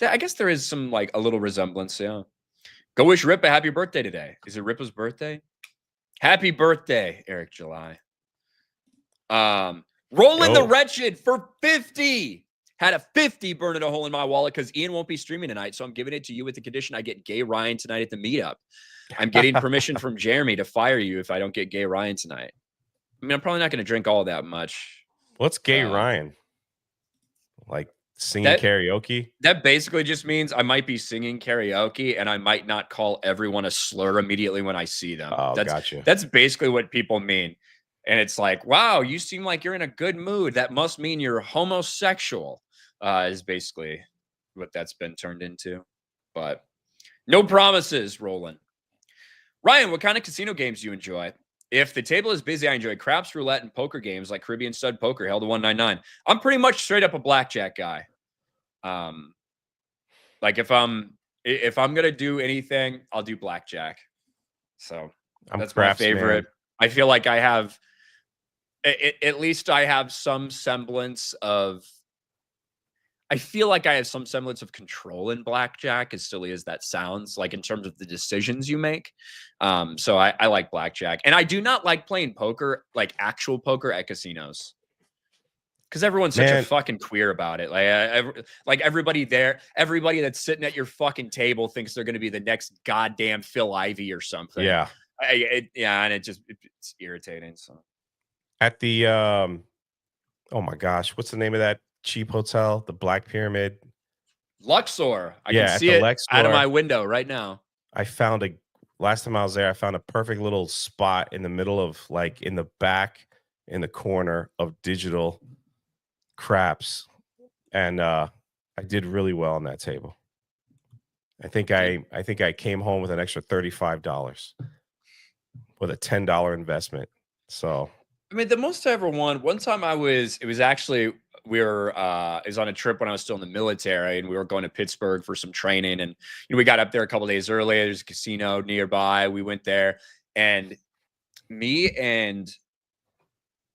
I guess there is some like a little resemblance. Yeah. Go wish Rip a happy birthday today. Is it Rippa's birthday? Happy birthday, Eric July. Rolling the Wretched for 50. Had a 50 burning a hole in my wallet because Ian won't be streaming tonight. So I'm giving it to you with the condition I get Gay Ryan tonight at the meetup. I'm getting permission from Jeremy to fire you if I don't get Gay Ryan tonight. I mean, I'm probably not going to drink all that much. What's Gay Ryan? Like singing karaoke? That basically just means I might be singing karaoke and I might not call everyone a slur immediately when I see them. Oh, gotcha. That's basically what people mean. And it's like, wow, you seem like you're in a good mood. That must mean you're homosexual. Is basically what that's been turned into. But no promises, Roland. Ryan, what kind of casino games do you enjoy? If the table is busy, I enjoy craps, roulette, and poker games like Caribbean Stud Poker, held to 199. I'm pretty much straight up a blackjack guy. Like if I'm gonna do anything, I'll do blackjack. So that's my favorite. Man. I feel like I have At least I have some semblance of. I feel like I have some semblance of control in blackjack, as silly as that sounds, like in terms of the decisions you make. So I like blackjack, and I do not like playing poker, like actual poker at casinos, because everyone's such a Man. fucking queer about it. Like everybody there, everybody that's sitting at your fucking table thinks they're going to be the next goddamn Phil Ivey or something. Yeah. Yeah, and it's irritating. So At the oh my gosh, what's the name of that cheap hotel? The Black Pyramid. Luxor, I Yeah, can at see the it out of Luxor. my window right now. I found a last time I was there, I found a perfect little spot in the middle of like in the back in the corner of digital craps. And I did really well on that table. I think I came home with an extra $35 with a $10 investment. So I mean, the most I ever won. One time it was actually it was on a trip when I was still in the military, and we were going to Pittsburgh for some training, and we got up there a couple days earlier. There's a casino nearby. We went there, and me and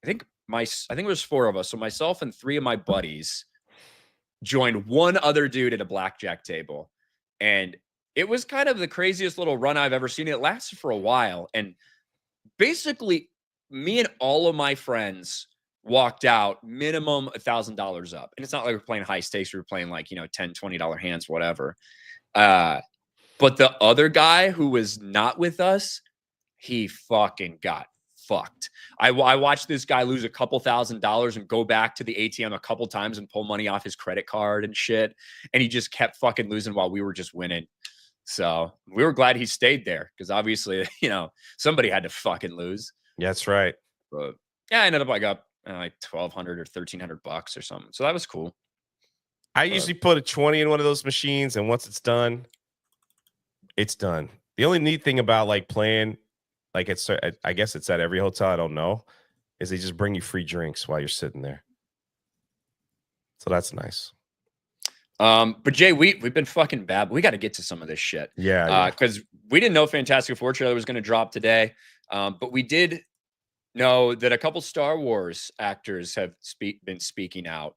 I think it was 4 of us. So myself and 3 of my buddies joined one other dude at a blackjack table, and it was kind of the craziest little run I've ever seen. It lasted for a while, and basically me and all of my friends walked out minimum $1,000 up. And it's not like we're playing high stakes. We were playing like, $10, $20 hands, whatever. But the other guy who was not with us, he fucking got fucked. I watched this guy lose a couple $1,000s and go back to the ATM a couple times and pull money off his credit card and shit. And he just kept fucking losing while we were just winning. So we were glad he stayed there because obviously, somebody had to fucking lose. yeah, that's right. But yeah, I ended up like up like $1,200 or $1,300 or something. So that was cool. I usually put a 20 in one of those machines, and once it's done, it's done. The only neat thing about like playing, like I guess it's at every hotel, I don't know, is they just bring you free drinks while you're sitting there. So that's nice. But Jay, we've been fucking bad. But we got to get to some of this shit. Yeah. Because we didn't know Fantastic Four trailer was going to drop today. But we did know that a couple Star Wars actors have been speaking out.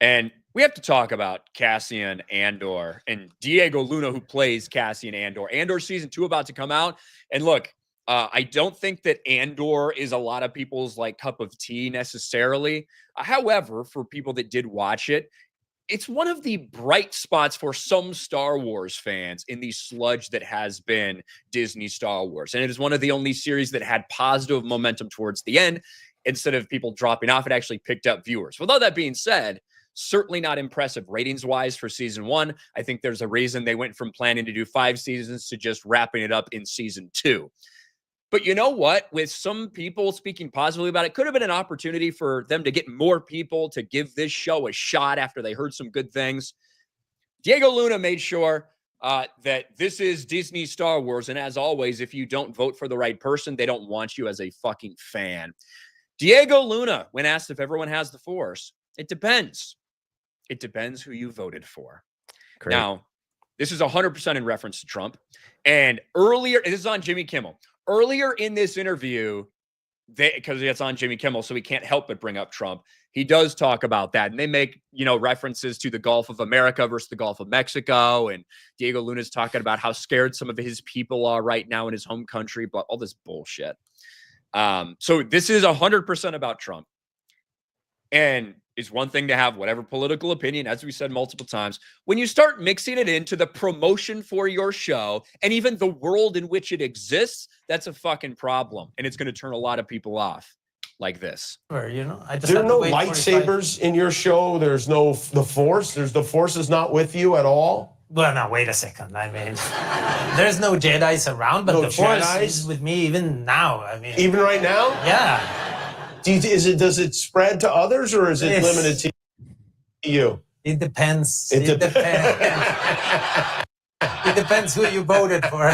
And we have to talk about Cassian Andor and Diego Luna, who plays Cassian Andor. Andor season 2 about to come out. And look, I don't think that Andor is a lot of people's like cup of tea necessarily. However, for people that did watch it, it's one of the bright spots for some Star Wars fans in the sludge that has been Disney Star Wars. And it is one of the only series that had positive momentum towards the end. Instead of people dropping off, it actually picked up viewers. With all that being said, certainly not impressive ratings-wise for season 1. I think there's a reason they went from planning to do 5 seasons to just wrapping it up in season 2. But you know what? With some people speaking positively about it, could have been an opportunity for them to get more people to give this show a shot after they heard some good things. Diego Luna made sure that this is Disney Star Wars. And as always, if you don't vote for the right person, they don't want you as a fucking fan. Diego Luna, when asked if everyone has the Force, it depends. It depends who you voted for. Great. Now, this is 100% in reference to Trump. And earlier, this is on Jimmy Kimmel. Earlier in this interview, because it's on Jimmy Kimmel, so he can't help but bring up Trump. He does talk about that, and they make references to the Gulf of America versus the Gulf of Mexico. And Diego Luna's talking about how scared some of his people are right now in his home country, but all this bullshit. So this is 100% about Trump, and it's one thing to have whatever political opinion, as we said multiple times. When you start mixing it into the promotion for your show and even the world in which it exists, that's a fucking problem. And it's going to turn a lot of people off like this. I just There are have to no wait 45 lightsabers in your show. There's no the Force. The Force is not with you at all. Well, now wait a second. I mean, there's no Jedi's around, but No the Force Jedis? is with me even now. I mean, Even right now? yeah. Does it spread to others, or is it Yes. limited to you? It depends. It It dep- depends. It depends who you voted for.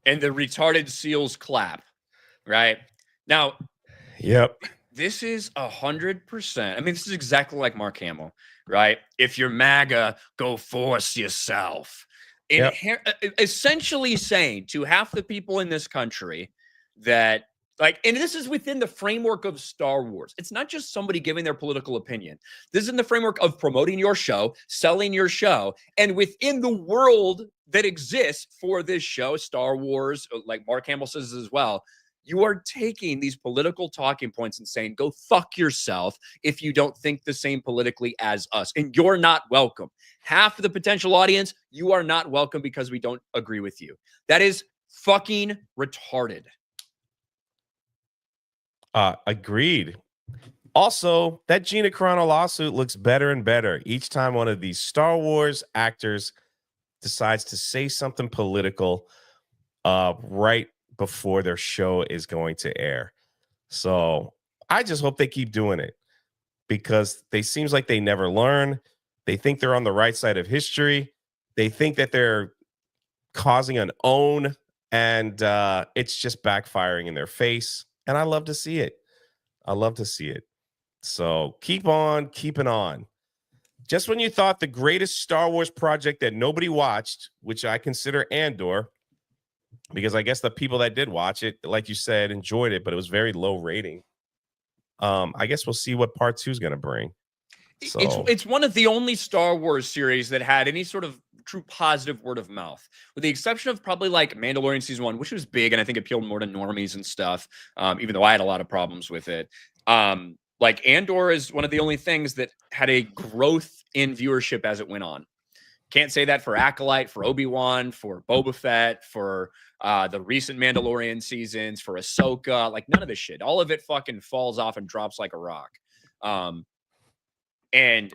And the retarded seals clap, right? Now, Yep. this is 100%. I mean, this is exactly like Mark Hamill, right? If you're MAGA, go force yourself. Yep. Essentially saying to half the people in this country that, like, and this is within the framework of Star Wars. It's not just somebody giving their political opinion. This is in the framework of promoting your show, selling your show, and within the world that exists for this show, Star Wars, like Mark Hamill says as well, you are taking these political talking points and saying, go fuck yourself if you don't think the same politically as us. And you're not welcome. Half of the potential audience, you are not welcome because we don't agree with you. That is fucking retarded. Agreed. Also, that Gina Carano lawsuit looks better and better each time one of these Star Wars actors decides to say something political right before their show is going to air. So I just hope they keep doing it because they seems like they never learn. They think they're on the right side of history. They think that they're causing an own, and it's just backfiring in their face. And I love to see it. I love to see it. So keep on keeping on. Just when you thought the greatest Star Wars project that nobody watched, which I consider Andor, because I guess the people that did watch it, like you said, enjoyed it, but it was very low rating. I guess we'll see what part 2 is going to bring. So It's one of the only Star Wars series that had any sort of true positive word of mouth, with the exception of probably like Mandalorian season 1, which was big and I think appealed more to normies and stuff. Even though I had a lot of problems with it. Like Andor is one of the only things that had a growth in viewership as it went on. Can't say that for Acolyte, for Obi-Wan, for Boba Fett, for the recent Mandalorian seasons, for Ahsoka. Like none of this shit. All of it fucking falls off and drops like a rock. And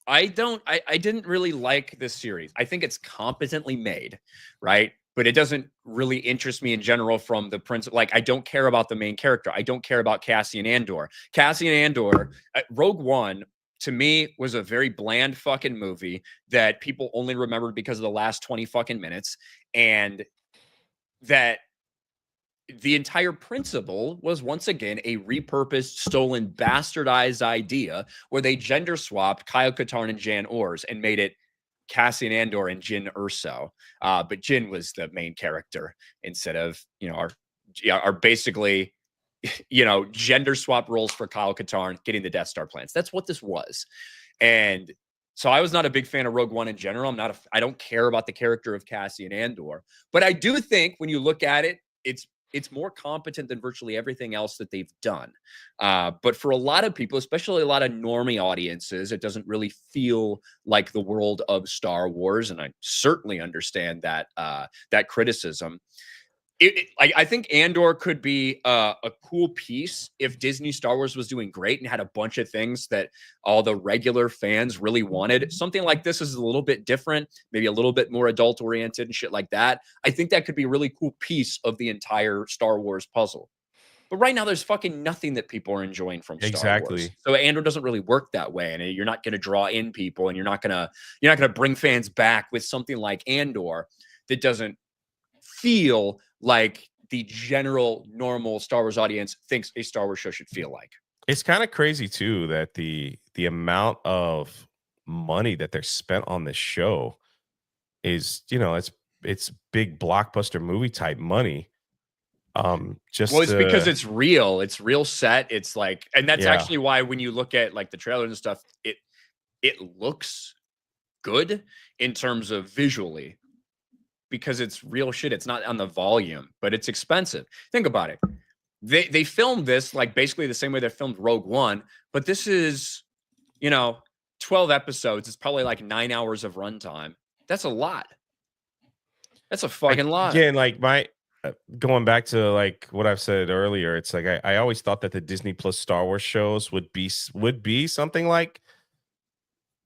I didn't really like this series. I think it's competently made, right? But it doesn't really interest me in general from the principle. Like, I don't care about the main character. I don't care about Cassian Andor. Cassian Andor, Rogue One, to me, was a very bland fucking movie that people only remembered because of the last 20 fucking minutes. And that the entire principle was once again a repurposed, stolen, bastardized idea where they gender swapped Kyle Katarn and Jan Ors and made it Cassian Andor and Jyn Erso. But Jyn was the main character instead of, our basically, gender swap roles for Kyle Katarn getting the Death Star plans. That's what this was. And so I was not a big fan of Rogue One in general. I don't care about the character of Cassian Andor, but I do think when you look at it, it's more competent than virtually everything else that they've done. But for a lot of people, especially a lot of normie audiences, it doesn't really feel like the world of Star Wars. And I certainly understand that that criticism. I think Andor could be a cool piece if Disney Star Wars was doing great and had a bunch of things that all the regular fans really wanted. Something like this is a little bit different, maybe a little bit more adult oriented and shit like that. I think that could be a really cool piece of the entire Star Wars puzzle. But right now, there's fucking nothing that people are enjoying from Star Wars. So Andor doesn't really work that way, and you're not going to draw in people, and you're not gonna bring fans back with something like Andor that doesn't feel like the general normal Star Wars audience thinks a Star Wars show should feel like. it's kind of crazy too that the amount of money that they're spent on this show is, it's big blockbuster movie type money. It's because it's real. It's real set. It's like, and that's actually why when you look at like the trailers and stuff, it looks good in terms of visually. Because it's real shit. It's not on the volume, but it's expensive. Think about it. They filmed this like basically the same way they filmed Rogue One, but this is, 12 episodes. It's probably like 9 hours of runtime. That's a lot. That's a fucking lot. Again, like going back to like what I've said earlier, it's like I always thought that the Disney Plus Star Wars shows would be something like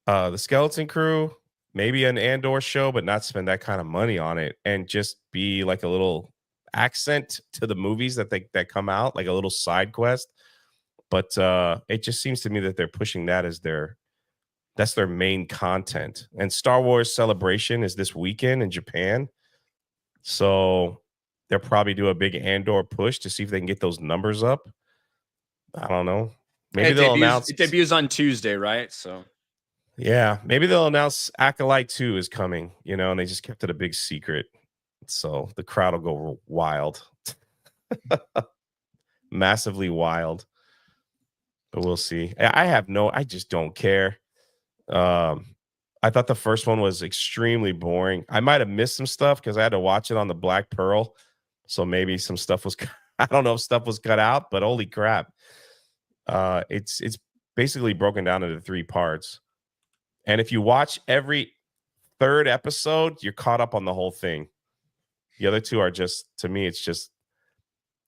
the Skeleton Crew, maybe an Andor show, but not spend that kind of money on it and just be like a little accent to the movies that come out, like a little side quest. But it just seems to me that they're pushing that as that's their main content. And Star Wars Celebration is this weekend in Japan. So they'll probably do a big Andor push to see if they can get those numbers up. I don't know. Maybe they'll announce. It debuts on Tuesday, right? So Yeah, maybe they'll announce Acolyte 2 is coming, and they just kept it a big secret. So the crowd will go wild. Massively wild. But we'll see. I just don't care. I thought the first one was extremely boring. I might have missed some stuff because I had to watch it on the Black Pearl. So maybe some stuff was I don't know if stuff was cut out, but holy crap. It's basically broken down into 3 parts. And if you watch every third episode, you're caught up on the whole thing. The other 2 are just, to me, it's just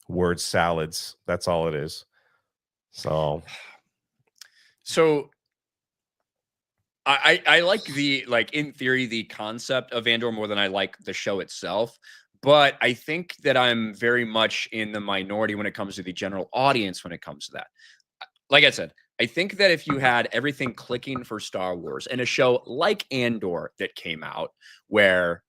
word salads. That's all it is. So I like in theory, the concept of Andor more than I like the show itself. But I think that I'm very much in the minority when it comes to the general audience when it comes to that. Like I said, I think that if you had everything clicking for Star Wars and a show like Andor that came out where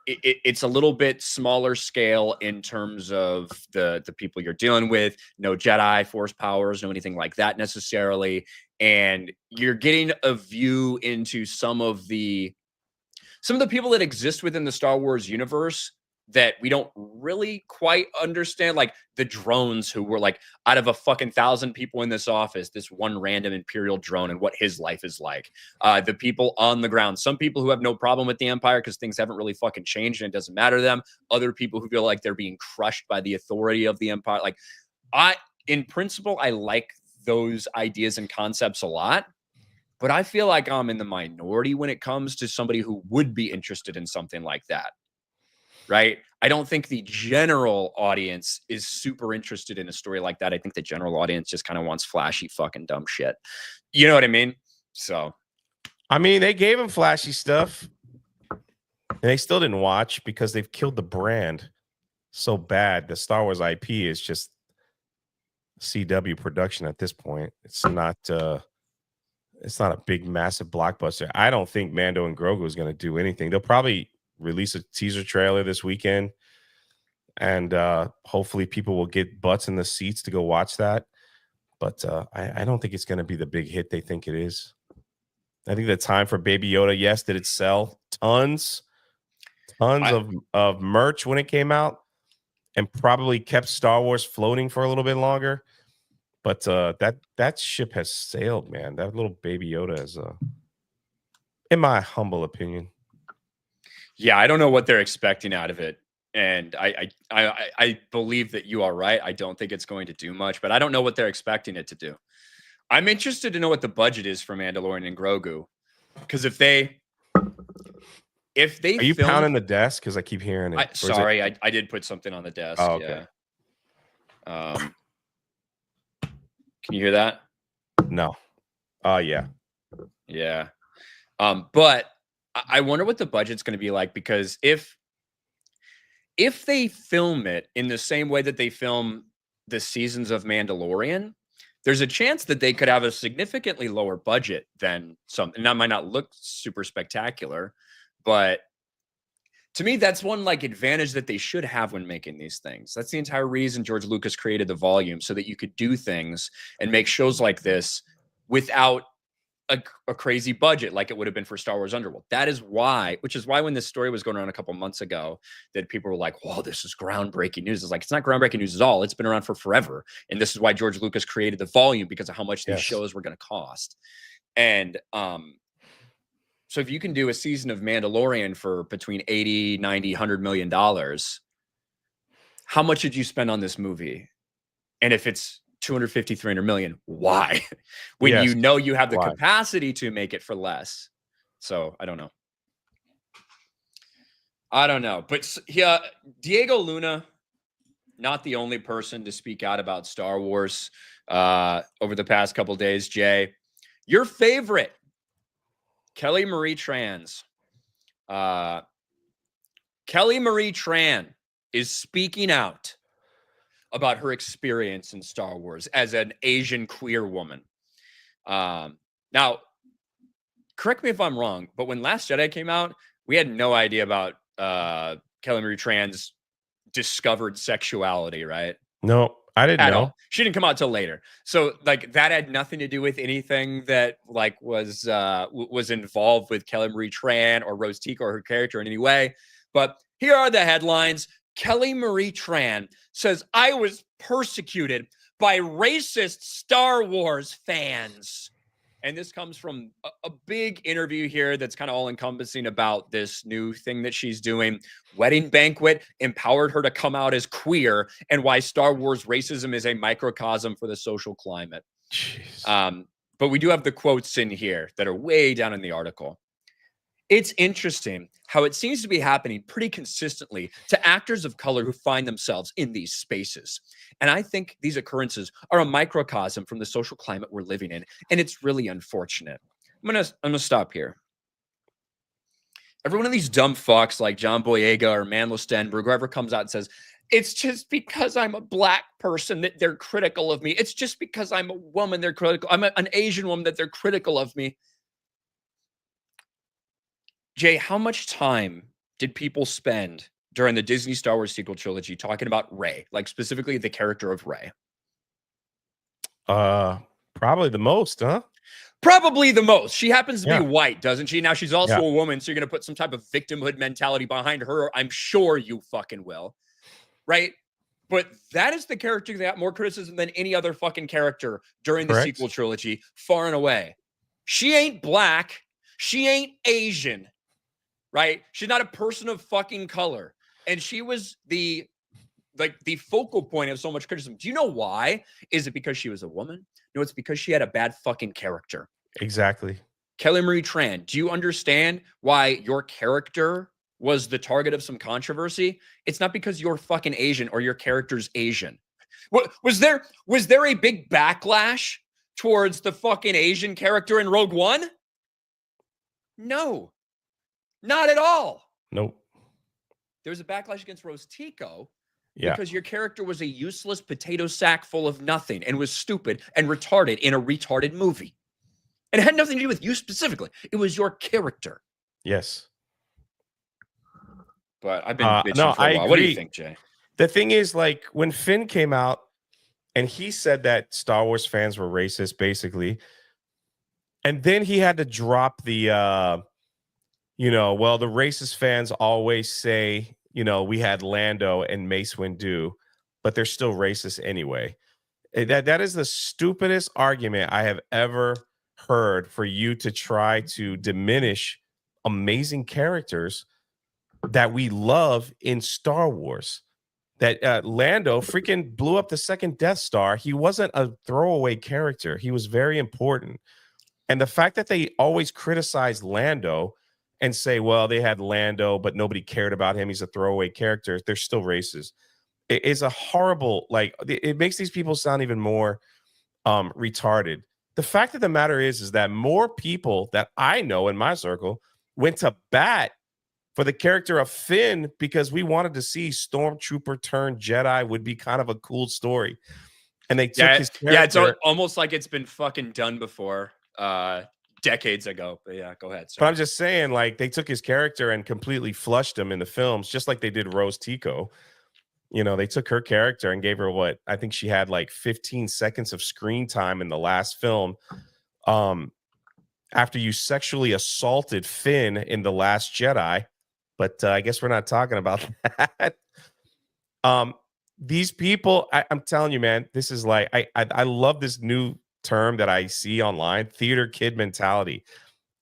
it's a little bit smaller scale in terms of the people you're dealing with, no Jedi force powers, no anything like that necessarily, and you're getting a view into some of the people that exist within the Star Wars universe that we don't really quite understand, like the drones who were like out of a fucking 1,000 people in this office, this one random Imperial drone and what his life is like. The people on the ground, some people who have no problem with the Empire because things haven't really fucking changed and it doesn't matter to them. Other people who feel like they're being crushed by the authority of the Empire. Like in principle, I like those ideas and concepts a lot. But I feel like I'm in the minority when it comes to somebody who would be interested in something like that, right? I don't think the general audience is super interested in a story like that. I think the general audience just kind of wants flashy fucking dumb shit. You know what I mean? So, I mean, they gave him flashy stuff and they still didn't watch because they've killed the brand so bad. The Star Wars IP is just CW production at this point. It's not a big, massive blockbuster. I don't think Mando and Grogu is going to do anything. They'll probably release a teaser trailer this weekend, and hopefully people will get butts in the seats to go watch that. But I don't think it's going to be the big hit they think it is. I think the time for Baby Yoda, yes, did it sell? Tons of merch when it came out and probably kept Star Wars floating for a little bit longer. But that ship has sailed, man. That little Baby Yoda is, in my humble opinion. Yeah, I don't know what they're expecting out of it. And I believe that you are right. I don't think it's going to do much, but I don't know what they're expecting it to do. I'm interested to know what the budget is for Mandalorian and Grogu. Because if they Are you pounding the desk? Because I keep hearing it. Sorry, I did put something on the desk. Oh, okay. Yeah. Can you hear that? No. Yeah. Yeah. But I wonder what the budget's going to be like, because if they film it in the same way that they film the seasons of Mandalorian, there's a chance that they could have a significantly lower budget than something. And that might not look super spectacular, but to me, that's one advantage that they should have when making these things. That's the entire reason George Lucas created the volume, so that you could do things and make shows like this without a crazy budget like it would have been for Star Wars Underworld. Which is why when this story was going around a couple months ago, that people were like, "Whoa, this is groundbreaking news." It's like, it's not groundbreaking news at all. It's been around for forever. And this is why George Lucas created the volume, because of how much these shows were going to cost. And so if you can do a season of Mandalorian for between 80, 90, $100 million, how much did you spend on this movie? And if it's 250, 300 million, why? When you know you have the capacity to make it for less. So I don't know. But yeah, Diego Luna, not the only person to speak out about Star Wars over the past couple days. Jay, your favorite, Kelly Marie Tran. Kelly Marie Tran is speaking out about her experience in Star Wars as an Asian queer woman. Now, correct me if I'm wrong, but when Last Jedi came out, we had no idea about Kelly Marie Tran's discovered sexuality, right? No, I didn't at know. all. She didn't come out till later. So like that had nothing to do with anything that like was involved with Kelly Marie Tran or Rose Tico or her character in any way. But here are the headlines. Kelly Marie Tran says, I was persecuted by racist Star Wars fans. And this comes from a big interview here that's kind of all encompassing about this new thing that she's doing. Wedding Banquet empowered her to come out as queer, and why Star Wars racism is a microcosm for the social climate. But we do have the quotes in here that are way down in the article. It's interesting how it seems to be happening pretty consistently to actors of color who find themselves in these spaces. And I think these occurrences are a microcosm from the social climate we're living in. And it's really unfortunate. I'm gonna stop here. Every one of these dumb fucks like John Boyega or Manlo Stenberg, whoever comes out and says, it's just because I'm a black person that they're critical of me. It's just because I'm a woman, they're critical. I'm an Asian woman that they're critical of me. Jay, how much time did people spend during the Disney Star Wars sequel trilogy talking about Rey, like specifically the character of Rey? Probably the most, huh? Probably the most. She happens to be white, doesn't she? Now she's also a woman, so you're going to put some type of victimhood mentality behind her. I'm sure you fucking will. Right? But that is the character that got more criticism than any other fucking character during the sequel trilogy, far and away. She ain't black. She ain't Asian. Right? She's not a person of fucking color. And she was the focal point of so much criticism. Do you know why? Is it because she was a woman? No, it's because she had a bad fucking character. Exactly. Kelly Marie Tran, do you understand why your character was the target of some controversy? It's not because you're fucking Asian or your character's Asian. What was there a big backlash towards the fucking Asian character in Rogue One? No. Not at all. Nope. There was a backlash against Rose Tico because your character was a useless potato sack full of nothing and was stupid and retarded in a retarded movie. And it had nothing to do with you specifically. It was your character. Yes. But I've been bitching for a while. Agree. What do you think, Jay? The thing is, like, when Finn came out and he said that Star Wars fans were racist, basically, and then he had to drop the, well, the racist fans always say, we had Lando and Mace Windu, but they're still racist anyway. That is the stupidest argument I have ever heard for you to try to diminish amazing characters that we love in Star Wars. That Lando freaking blew up the second Death Star. He wasn't a throwaway character. He was very important. And the fact that they always criticize Lando and say, well, they had Lando, but nobody cared about him. He's a throwaway character. They're still racist. It is a horrible, it makes these people sound even more retarded. The fact of the matter is that more people that I know in my circle went to bat for the character of Finn because we wanted to see Stormtrooper turned Jedi would be kind of a cool story. And they took his character. Yeah, it's almost like it's been fucking done before decades ago. But yeah, go ahead. But I'm just saying, they took his character and completely flushed him in the films, just like they did Rose Tico. They took her character and gave her what I think she had 15 seconds of screen time in the last film. After you sexually assaulted Finn in The Last Jedi. But I guess we're not talking about that. These people, I'm telling you, man, this is I love this new term that I see online, theater kid mentality.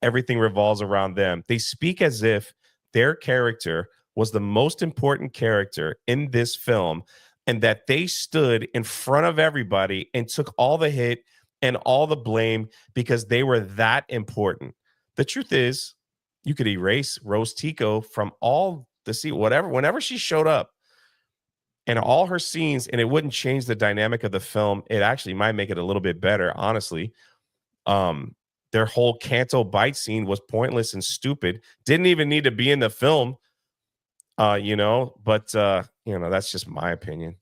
Everything revolves around them. They speak as if their character was the most important character in this film and that they stood in front of everybody and took all the hit and all the blame because they were that important. The truth is, you could erase Rose Tico from all the scene, whenever she showed up and all her scenes, and it wouldn't change the dynamic of the film. It actually might make it a little bit better, honestly. Their whole Canto Bite scene was pointless and stupid. Didn't even need to be in the film, but that's just my opinion.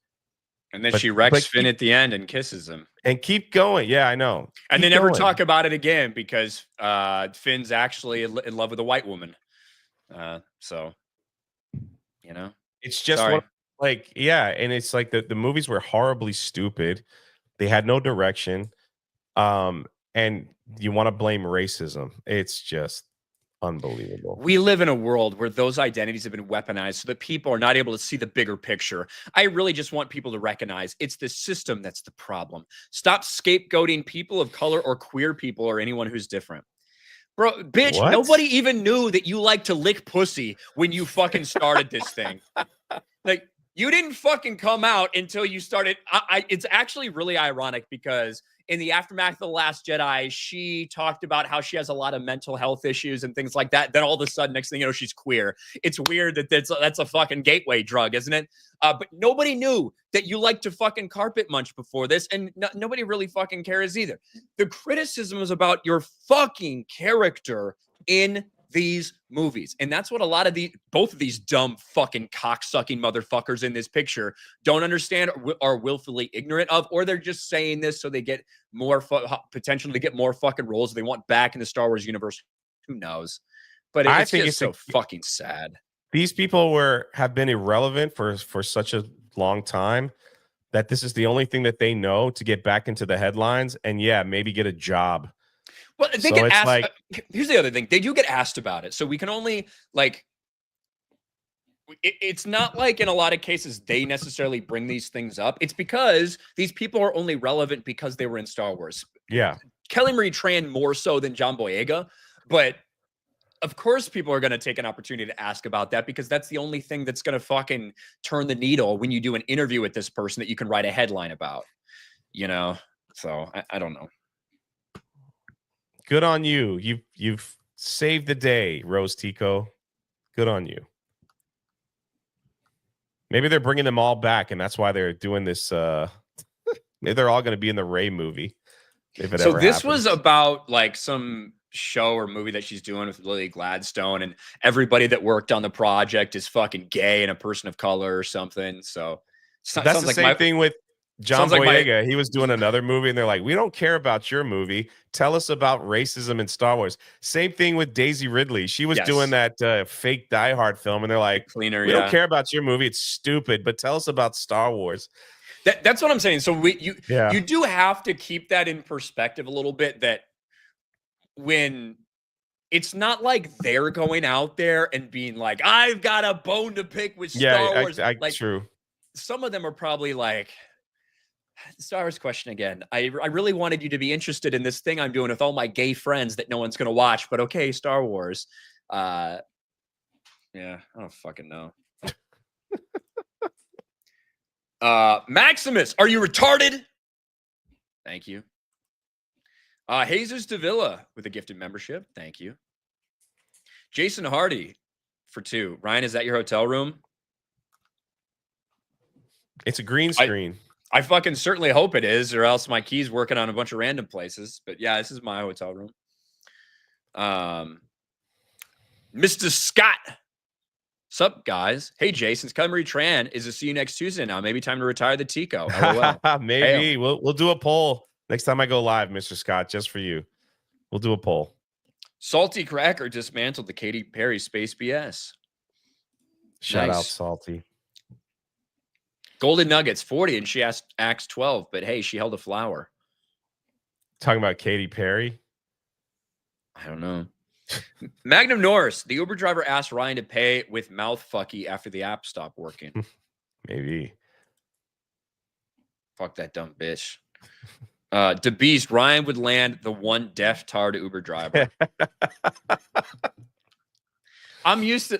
And then she wrecks Finn at the end and kisses him. And keep going. Yeah, I know. And they never talk about it again because Finn's actually in love with a white woman. It's just one of Like, yeah, and it's like the movies were horribly stupid. They had no direction. And you want to blame racism. It's just unbelievable. We live in a world where those identities have been weaponized so that people are not able to see the bigger picture. I really just want people to recognize it's the system that's the problem. Stop scapegoating people of color or queer people or anyone who's different. Bro, bitch, What? nobody even knew that you like to lick pussy when you fucking started this thing. Like, you didn't fucking come out until you started. It's actually really ironic because in the aftermath of The Last Jedi, she talked about how she has a lot of mental health issues and things like that. Then all of a sudden, next thing you know, she's queer. It's weird that that's a fucking gateway drug, isn't it? But nobody knew that you like to fucking carpet munch before this, and nobody really fucking cares either. The criticism is about your fucking character in these movies. And that's what a lot of both of these dumb fucking cocksucking motherfuckers in this picture don't understand or are willfully ignorant of, or they're just saying this so they get more potential to get more fucking roles they want back in the Star Wars universe. Who knows? But I it's think just so fucking sad. These people have been irrelevant for such a long time that this is the only thing that they know to get back into the headlines and maybe get a job. Well, they So get it's asked. like, Here's the other thing: they do get asked about it, so we can only like. It's not like in a lot of cases they necessarily bring these things up. It's because these people are only relevant because they were in Star Wars. yeah, Kelly Marie Tran more so than John Boyega, but of course people are going to take an opportunity to ask about that because that's the only thing that's going to fucking turn the needle when you do an interview with this person that you can write a headline about, you know? So I don't know. good on you. You've saved the day, Rose Tico. Good on you. Maybe they're bringing them all back, and that's why they're doing this. Maybe they're all going to be in the Ray movie. If it So ever this happens. was about like some show or movie that she's doing with Lily Gladstone, and everybody that worked on the project is fucking gay and a person of color or something. So that's the same thing with John Boyega. He was doing another movie, and they're like, "We don't care about your movie. Tell us about racism in Star Wars." Same thing with Daisy Ridley. She was doing that fake Die Hard film, and they're like, Cleaner, "We don't care about your movie. It's stupid, but tell us about Star Wars." That's what I'm saying. So you do have to keep that in perspective a little bit, that when it's not like they're going out there and being like, I've got a bone to pick with Star Wars. Like, true. Some of them are probably like, Star Wars question again. I really wanted you to be interested in this thing I'm doing with all my gay friends that no one's going to watch, but okay, Star Wars. Yeah, I don't fucking know. Maximus, are you retarded? Thank you. Jesus Davila with a gifted membership. Thank you. Jason Hardy for 2. Ryan, is that your hotel room? It's a green screen. I fucking certainly hope it is, or else my key's working on a bunch of random places. But yeah, this is my hotel room. Mr. Scott. Sup, guys? Hey, Jason. Marie Tran is a see you next Tuesday now. Maybe time to retire the Tico. Maybe. We'll do a poll next time I go live, Mr. Scott, just for you. We'll do a poll. Salty Cracker dismantled the Katy Perry Space BS. Shout out, Salty. Golden Nuggets 40, and she asked Axe 12, but hey, she held a flower. Talking about Katy Perry? I don't know. Magnum Norris, the Uber driver asked Ryan to pay with mouth fucky after the app stopped working. Maybe. Fuck that dumb bitch. The Beast, Ryan would land the one deaf tard Uber driver. I'm used to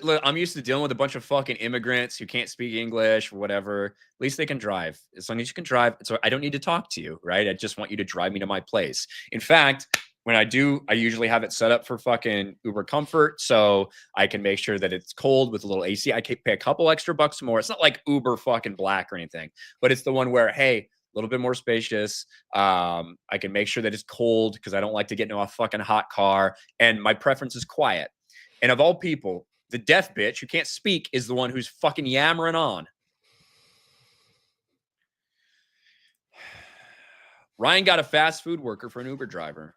dealing with a bunch of fucking immigrants who can't speak English or whatever. At least they can drive. As long as you can drive, so I don't need to talk to you, right? I just want you to drive me to my place. In fact, when I do, I usually have it set up for fucking Uber Comfort, so I can make sure that it's cold with a little AC. I can pay a couple extra bucks more. It's not like Uber fucking Black or anything, but it's the one where, hey, a little bit more spacious. I can make sure that it's cold because I don't like to get into a fucking hot car, and my preference is quiet. And of all people, the deaf bitch who can't speak is the one who's fucking yammering on. Ryan got a fast food worker for an Uber driver.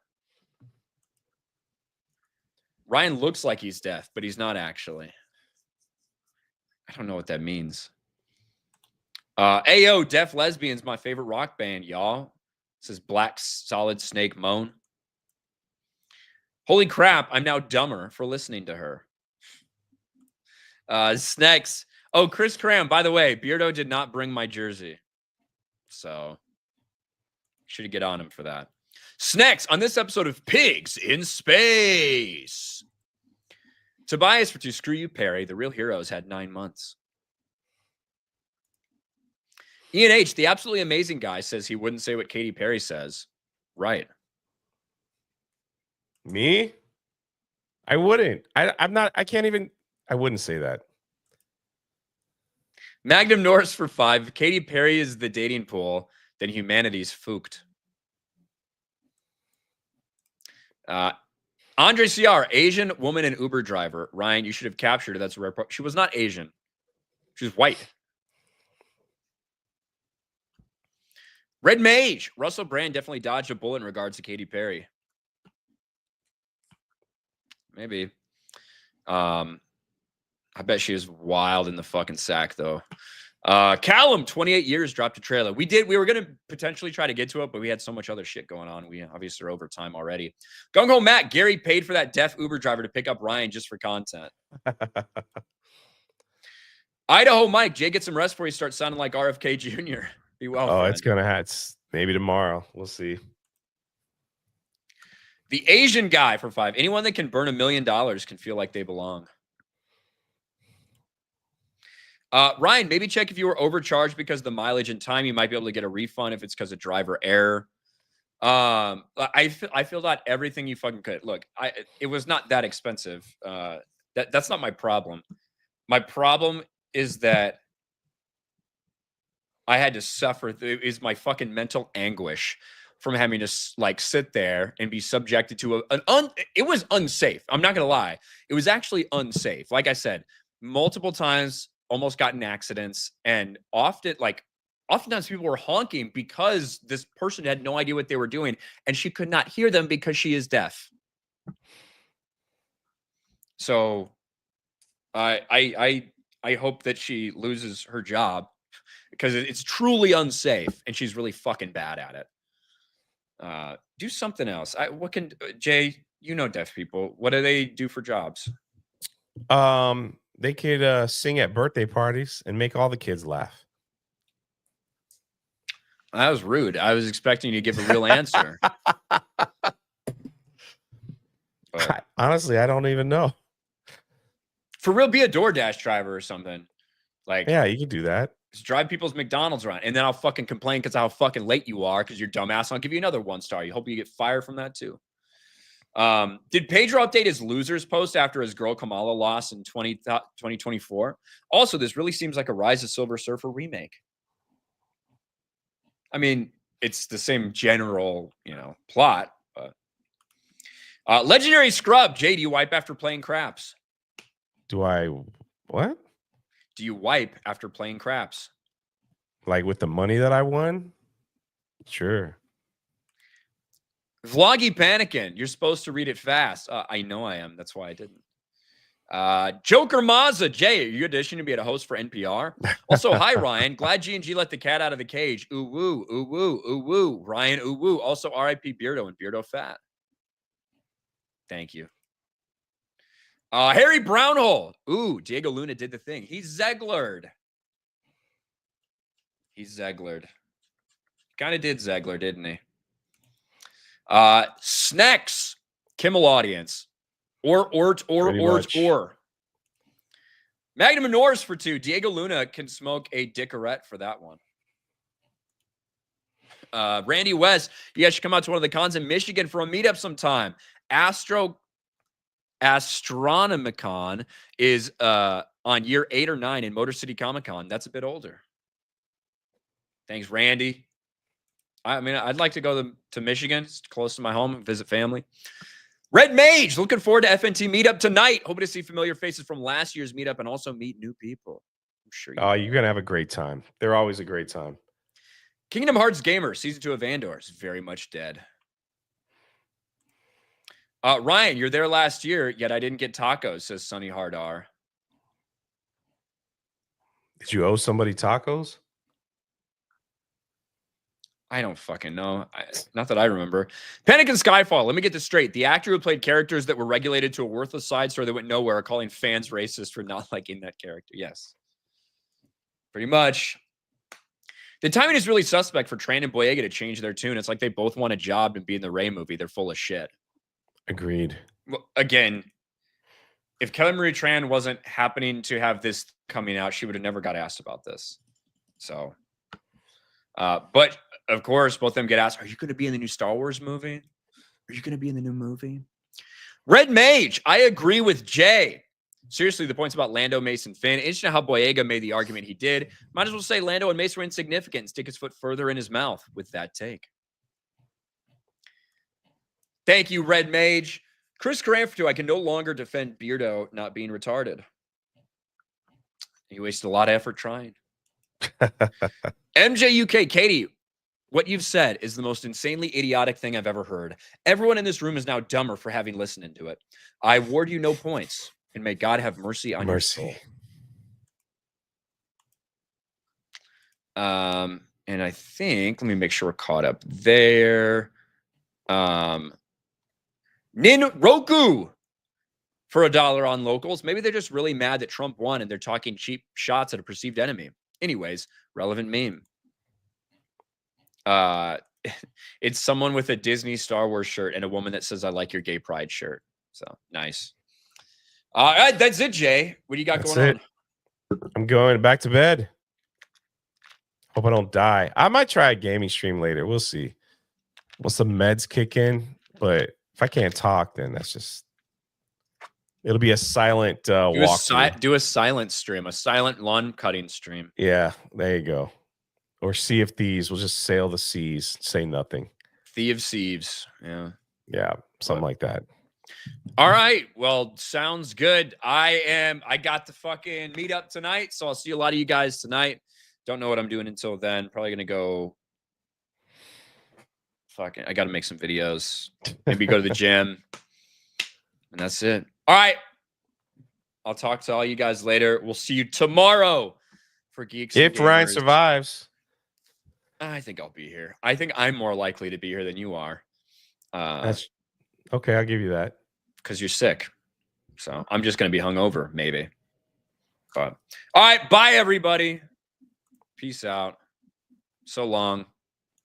Ryan looks like he's deaf, but he's not actually. I don't know what that means. Ayo, Deaf Lesbian's my favorite rock band, y'all. This is Black Solid Snake Moan. Holy crap, I'm now dumber for listening to her. Snacks. Oh, Chris Cram, by the way, Beardo did not bring my jersey. So, should get on him for that. Snacks on this episode of Pigs in Space. Tobias for 2. Screw you, Perry. The real heroes had 9 months. Ian H., the absolutely amazing guy, says he wouldn't say what Katy Perry says. Right. Me? I wouldn't. I'm not. I can't even. I wouldn't say that. Magnum Norris for 5. If Katy Perry is the dating pool, then humanity's fooked. Andre CR, Asian woman and Uber driver. Ryan, you should have captured her. That's a rare part. She was not Asian. She was white. Red Mage. Russell Brand definitely dodged a bullet in regards to Katy Perry. Maybe. I bet she was wild in the fucking sack, though. Callum, 28 years, dropped a trailer. We were going to potentially try to get to it, but we had so much other shit going on. We obviously are over time already. Gung Ho Matt, Gary paid for that deaf Uber driver to pick up Ryan just for content. Idaho Mike, Jay, get some rest before you start sounding like RFK Jr. Be well, friend. It's going to it's maybe tomorrow. We'll see. The Asian guy for 5. Anyone that can burn $1 million can feel like they belong. Ryan, maybe check if you were overcharged because of the mileage and time. You might be able to get a refund if it's because of driver error. I filled out everything you fucking could. Look, it was not that expensive. That's not my problem. My problem is that I had to suffer. Is my fucking mental anguish from having to like sit there and be subjected to it was unsafe. I'm not gonna lie. It was actually unsafe. Like I said, multiple times. Almost got in accidents, and oftentimes people were honking because this person had no idea what they were doing, and she could not hear them because she is deaf. So, I hope that she loses her job because it's truly unsafe, and she's really fucking bad at it. Do something else. Jay? You know deaf people. What do they do for jobs? They could sing at birthday parties and make all the kids laugh. That was rude. I was expecting you to give a real answer. Honestly, I don't even know. For real, be a DoorDash driver or something. Like, yeah, you can do that. Just drive people's McDonald's around, and then I'll fucking complain because how fucking late you are because you're dumbass. I'll give you another 1 star. You hope you get fired from that too. Did Pedro update his losers post after his girl Kamala lost in 2024? Also, this really seems like a Rise of Silver Surfer remake. I mean, it's the same general, plot. But Legendary Scrub, Jay, do you wipe after playing craps? Do I what? Do you wipe after playing craps? Like with the money that I won? Sure. Vloggy Panicking, you're supposed to read it fast. I know I am. That's why I didn't. Joker Mazza, Jay, are you auditioning to be a host for NPR? Also, hi, Ryan. Glad G&G let the cat out of the cage. Ooh, woo, ooh, woo, ooh, woo. Ryan, ooh, woo. Also, R.I.P. Beardo and Beardo Fat. Thank you. Harry Brownhole. Ooh, Diego Luna did the thing. He's Zeglered. Kind of did Zegler, didn't he? Snacks, Kimmel audience, or. Magnum and Norris for 2. Diego Luna can smoke a dickerette for that one. Randy West, you guys should come out to one of the cons in Michigan for a meetup sometime. Astronomicon is on year 8 or 9 in Motor City Comic Con. That's a bit older. Thanks, Randy. I mean, I'd like to go to Michigan. It's close to my home, visit family. Red Mage, looking forward to FNT meetup tonight. Hoping to see familiar faces from last year's meetup and also meet new people. I'm sure you're going to have a great time. They're always a great time. Kingdom Hearts Gamer, Season 2 of Andor is very much dead. Ryan, you're there last year, yet I didn't get tacos, says Sunny Hardar. Did you owe somebody tacos? I don't fucking know. Not that I remember. Panic in Skyfall. Let me get this straight. The actor who played characters that were regulated to a worthless side story that went nowhere are calling fans racist for not liking that character. Yes. Pretty much. The timing is really suspect for Tran and Boyega to change their tune. It's like they both want a job and be in the Ray movie. They're full of shit. Agreed. Well, again, if Marie Tran wasn't happening to have this coming out, she would have never got asked about this. So, but of course, both of them get asked, are you going to be in the new Star Wars movie? Are you going to be in the new movie? Red Mage, I agree with Jay. Seriously, the points about Lando, Mason, Finn. Interesting how Boyega made the argument he did. Might as well say Lando and Mace were insignificant and stick his foot further in his mouth with that take. Thank you, Red Mage. Chris Cranford, I can no longer defend Beardo not being retarded. He wasted a lot of effort trying. MJUK, Katie, what you've said is the most insanely idiotic thing I've ever heard. Everyone in this room is now dumber for having listened to it. I award you no points, and may God have mercy on your soul. And I think, let me make sure we're caught up there. Nin Roku for $1 on locals. Maybe they're just really mad that Trump won and they're talking cheap shots at a perceived enemy. Anyways, relevant meme. It's someone with a Disney Star Wars shirt and a woman that says, I like your gay pride shirt. So nice. All right, that's it, Jay. What do you got going on? I'm going back to bed. Hope I don't die. I might try a gaming stream later. We'll see. Once the meds kick in, but if I can't talk, then that's just, it'll be a silent walk. Do a silent stream, a silent lawn cutting stream. Yeah, there you go. Or Sea of Thieves. We'll just sail the seas, say nothing. Thieves. Yeah. Yeah, something like that. All right. Well, sounds good. I got the fucking meetup tonight, so I'll see a lot of you guys tonight. Don't know what I'm doing until then. Probably gonna go. Fucking, I got to make some videos. Maybe go to the gym, and that's it. All right. I'll talk to all you guys later. We'll see you tomorrow for Geeks. If Ryan survives, I think I'll be here. I think I'm more likely to be here than you are. That's okay. I'll give you that because you're sick. So I'm just gonna be hungover, maybe. But all right, bye everybody. Peace out. So long.